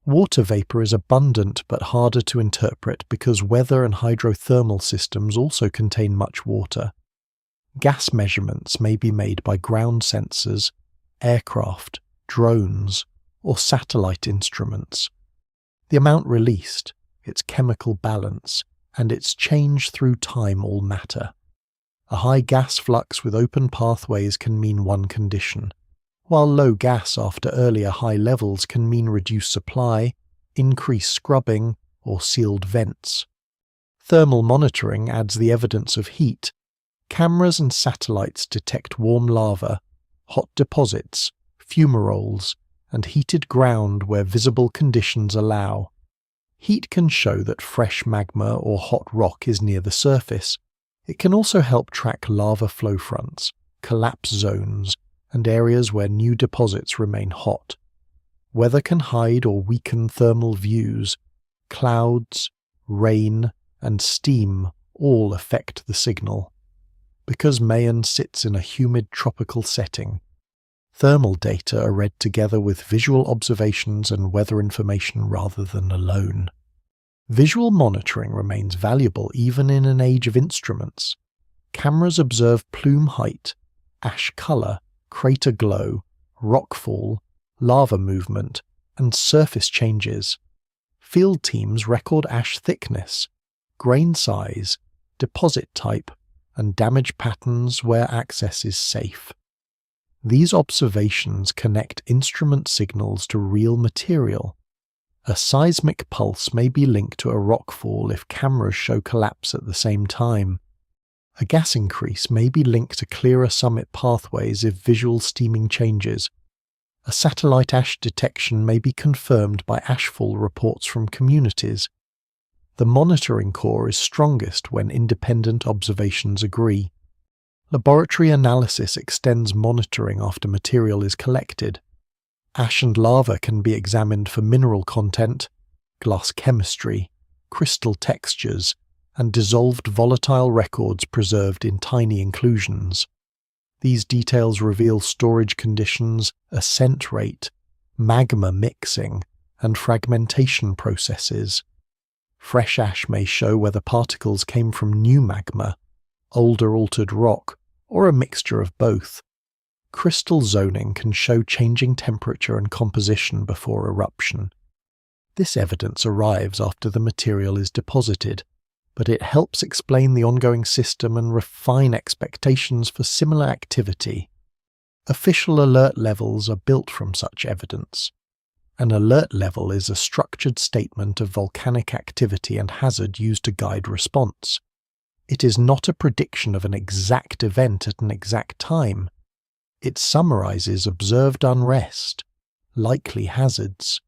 S1: Water vapor is abundant but harder to interpret because weather and hydrothermal systems also contain much water. Gas measurements may be made by ground sensors, aircraft, drones, or satellite instruments. The amount released, its chemical balance, and its change through time all matter. A high gas flux with open pathways can mean one condition, while low gas after earlier high levels can mean reduced supply, increased scrubbing, or sealed vents. Thermal monitoring adds the evidence of heat. Cameras and satellites detect warm lava, hot deposits, fumaroles, and heated ground where visible conditions allow. Heat can show that fresh magma or hot rock is near the surface. It can also help track lava flow fronts, collapse zones, and areas where new deposits remain hot. Weather can hide or weaken thermal views. Clouds, rain, and steam all affect the signal. Because Mayon sits in a humid tropical setting, thermal data are read together with visual observations and weather information rather than alone. Visual monitoring remains valuable even in an age of instruments. Cameras observe plume height, ash color, crater glow, rockfall, lava movement, and surface changes. Field teams record ash thickness, grain size, deposit type, and damage patterns where access is safe. These observations connect instrument signals to real material. A seismic pulse may be linked to a rockfall if cameras show collapse at the same time. A gas increase may be linked to clearer summit pathways if visual steaming changes. A satellite ash detection may be confirmed by ashfall reports from communities. The monitoring core is strongest when independent observations agree. Laboratory analysis extends monitoring after material is collected. Ash and lava can be examined for mineral content, glass chemistry, crystal textures, and dissolved volatile records preserved in tiny inclusions. These details reveal storage conditions, ascent rate, magma mixing, and fragmentation processes. Fresh ash may show whether particles came from new magma, older altered rock, or a mixture of both. Crystal zoning can show changing temperature and composition before eruption. This evidence arrives after the material is deposited, but it helps explain the ongoing system and refine expectations for similar activity. Official alert levels are built from such evidence. An alert level is a structured statement of volcanic activity and hazard used to guide response. It is not a prediction of an exact event at an exact time. It summarizes observed unrest, likely hazards,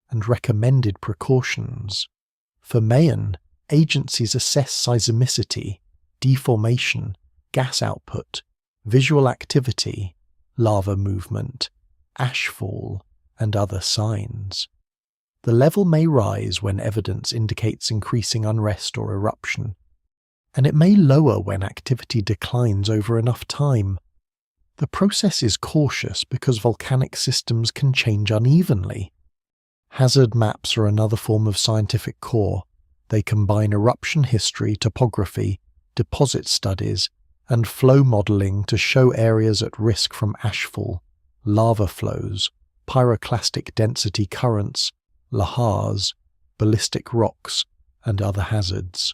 S1: and recommended precautions. For Mayon, agencies assess seismicity, deformation, gas output, visual activity, lava movement, ashfall, and other signs. The level may rise when evidence indicates increasing unrest or eruption, and it may lower when activity declines over enough time. The process is cautious because volcanic systems can change unevenly. Hazard maps are another form of scientific core. They combine eruption history, topography, deposit studies, and flow modeling to show areas at risk from ashfall, lava flows, pyroclastic density currents, lahars, ballistic rocks, and other hazards.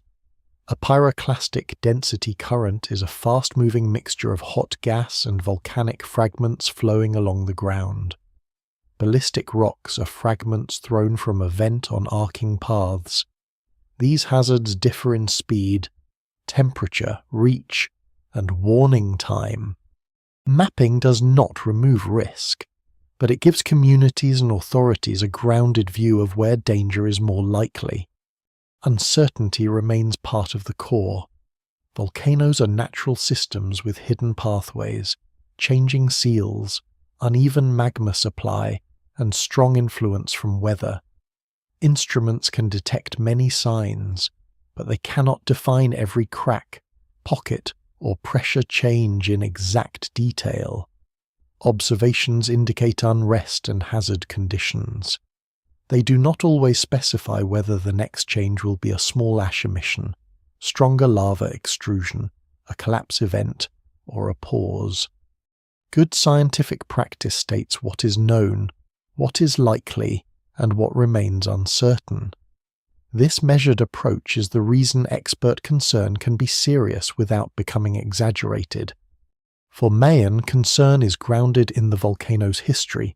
S1: A pyroclastic density current is a fast-moving mixture of hot gas and volcanic fragments flowing along the ground. Ballistic rocks are fragments thrown from a vent on arcing paths. These hazards differ in speed, temperature, reach, and warning time. Mapping does not remove risk, but it gives communities and authorities a grounded view of where danger is more likely. Uncertainty remains part of the core. Volcanoes are natural systems with hidden pathways, changing seals, uneven magma supply, and strong influence from weather. Instruments can detect many signs, but they cannot define every crack, pocket, or pressure change in exact detail. Observations indicate unrest and hazard conditions. They do not always specify whether the next change will be a small ash emission, stronger lava extrusion, a collapse event, or a pause. Good scientific practice states what is known, what is likely, and what remains uncertain. This measured approach is the reason expert concern can be serious without becoming exaggerated. For Mayen, concern is grounded in the volcano's history,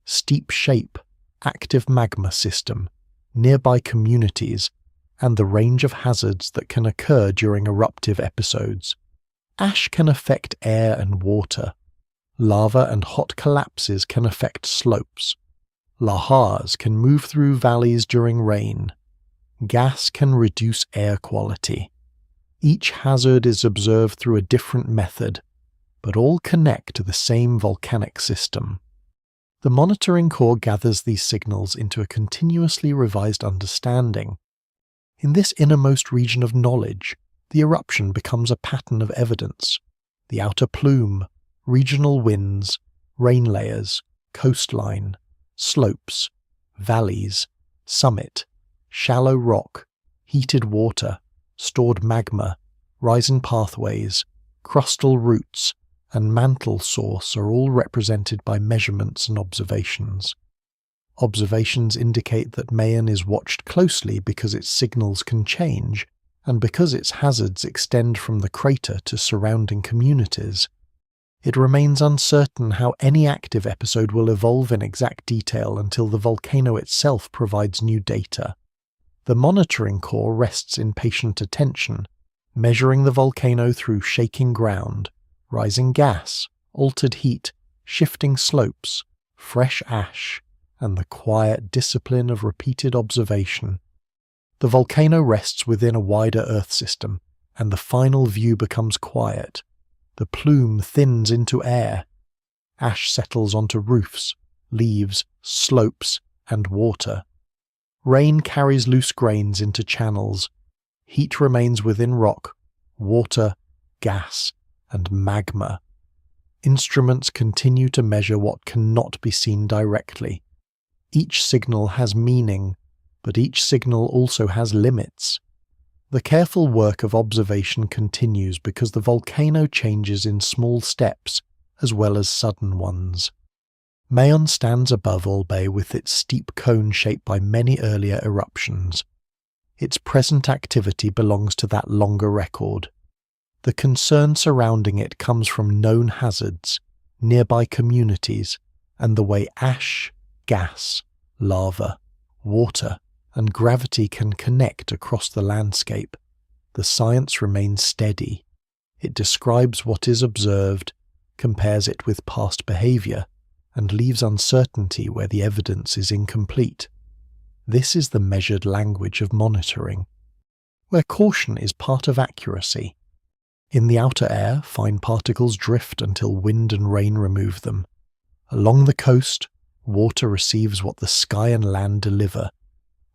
S1: steep shape, active magma system, nearby communities, and the range of hazards that can occur during eruptive episodes. Ash can affect air and water. Lava and hot collapses can affect slopes. Lahars can move through valleys during rain. Gas can reduce air quality. Each hazard is observed through a different method, but all connect to the same volcanic system. The monitoring core gathers these signals into a continuously revised understanding. In this innermost region of knowledge, the eruption becomes a pattern of evidence. The outer plume, regional winds, rain layers, coastline, slopes, valleys, summit, shallow rock, heated water, stored magma, rising pathways, crustal roots, and mantle source are all represented by measurements and observations. Observations indicate that Mayen is watched closely because its signals can change, and because its hazards extend from the crater to surrounding communities. It remains uncertain how any active episode will evolve in exact detail until the volcano itself provides new data. The monitoring core rests in patient attention, measuring the volcano through shaking ground, rising gas, altered heat, shifting slopes, fresh ash, and the quiet discipline of repeated observation. The volcano rests within a wider Earth system, and the final view becomes quiet. The plume thins into air. Ash settles onto roofs, leaves, slopes, and water. Rain carries loose grains into channels. Heat remains within rock, water, gas, and magma. Instruments continue to measure what cannot be seen directly. Each signal has meaning, but each signal also has limits. The careful work of observation continues because the volcano changes in small steps as well as sudden ones. Mayen stands above Olbay with its steep cone shaped by many earlier eruptions. Its present activity belongs to that longer record. The concern surrounding it comes from known hazards, nearby communities, and the way ash, gas, lava, water, and gravity can connect across the landscape. The science remains steady. It describes what is observed, compares it with past behavior, and leaves uncertainty where the evidence is incomplete. This is the measured language of monitoring, where caution is part of accuracy. In the outer air, fine particles drift until wind and rain remove them. Along the coast, water receives what the sky and land deliver.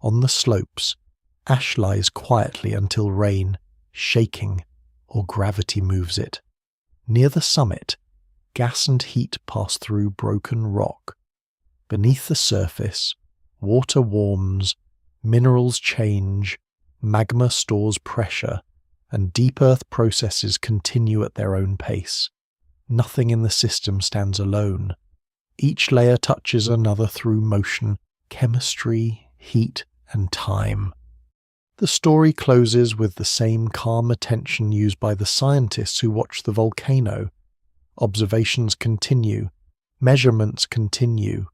S1: On the slopes, ash lies quietly until rain, shaking, or gravity moves it. Near the summit, gas and heat pass through broken rock. Beneath the surface, water warms, minerals change, magma stores pressure, and deep earth processes continue at their own pace. Nothing in the system stands alone. Each layer touches another through motion, chemistry, heat, and time. The story closes with the same calm attention used by the scientists who watch the volcano. Observations continue. Measurements continue.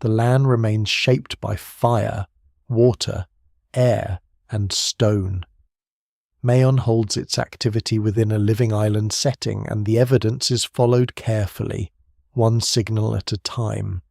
S1: The land remains shaped by fire, water, air, and stone. Mayon holds its activity within a living island setting, and the evidence is followed carefully, one signal at a time.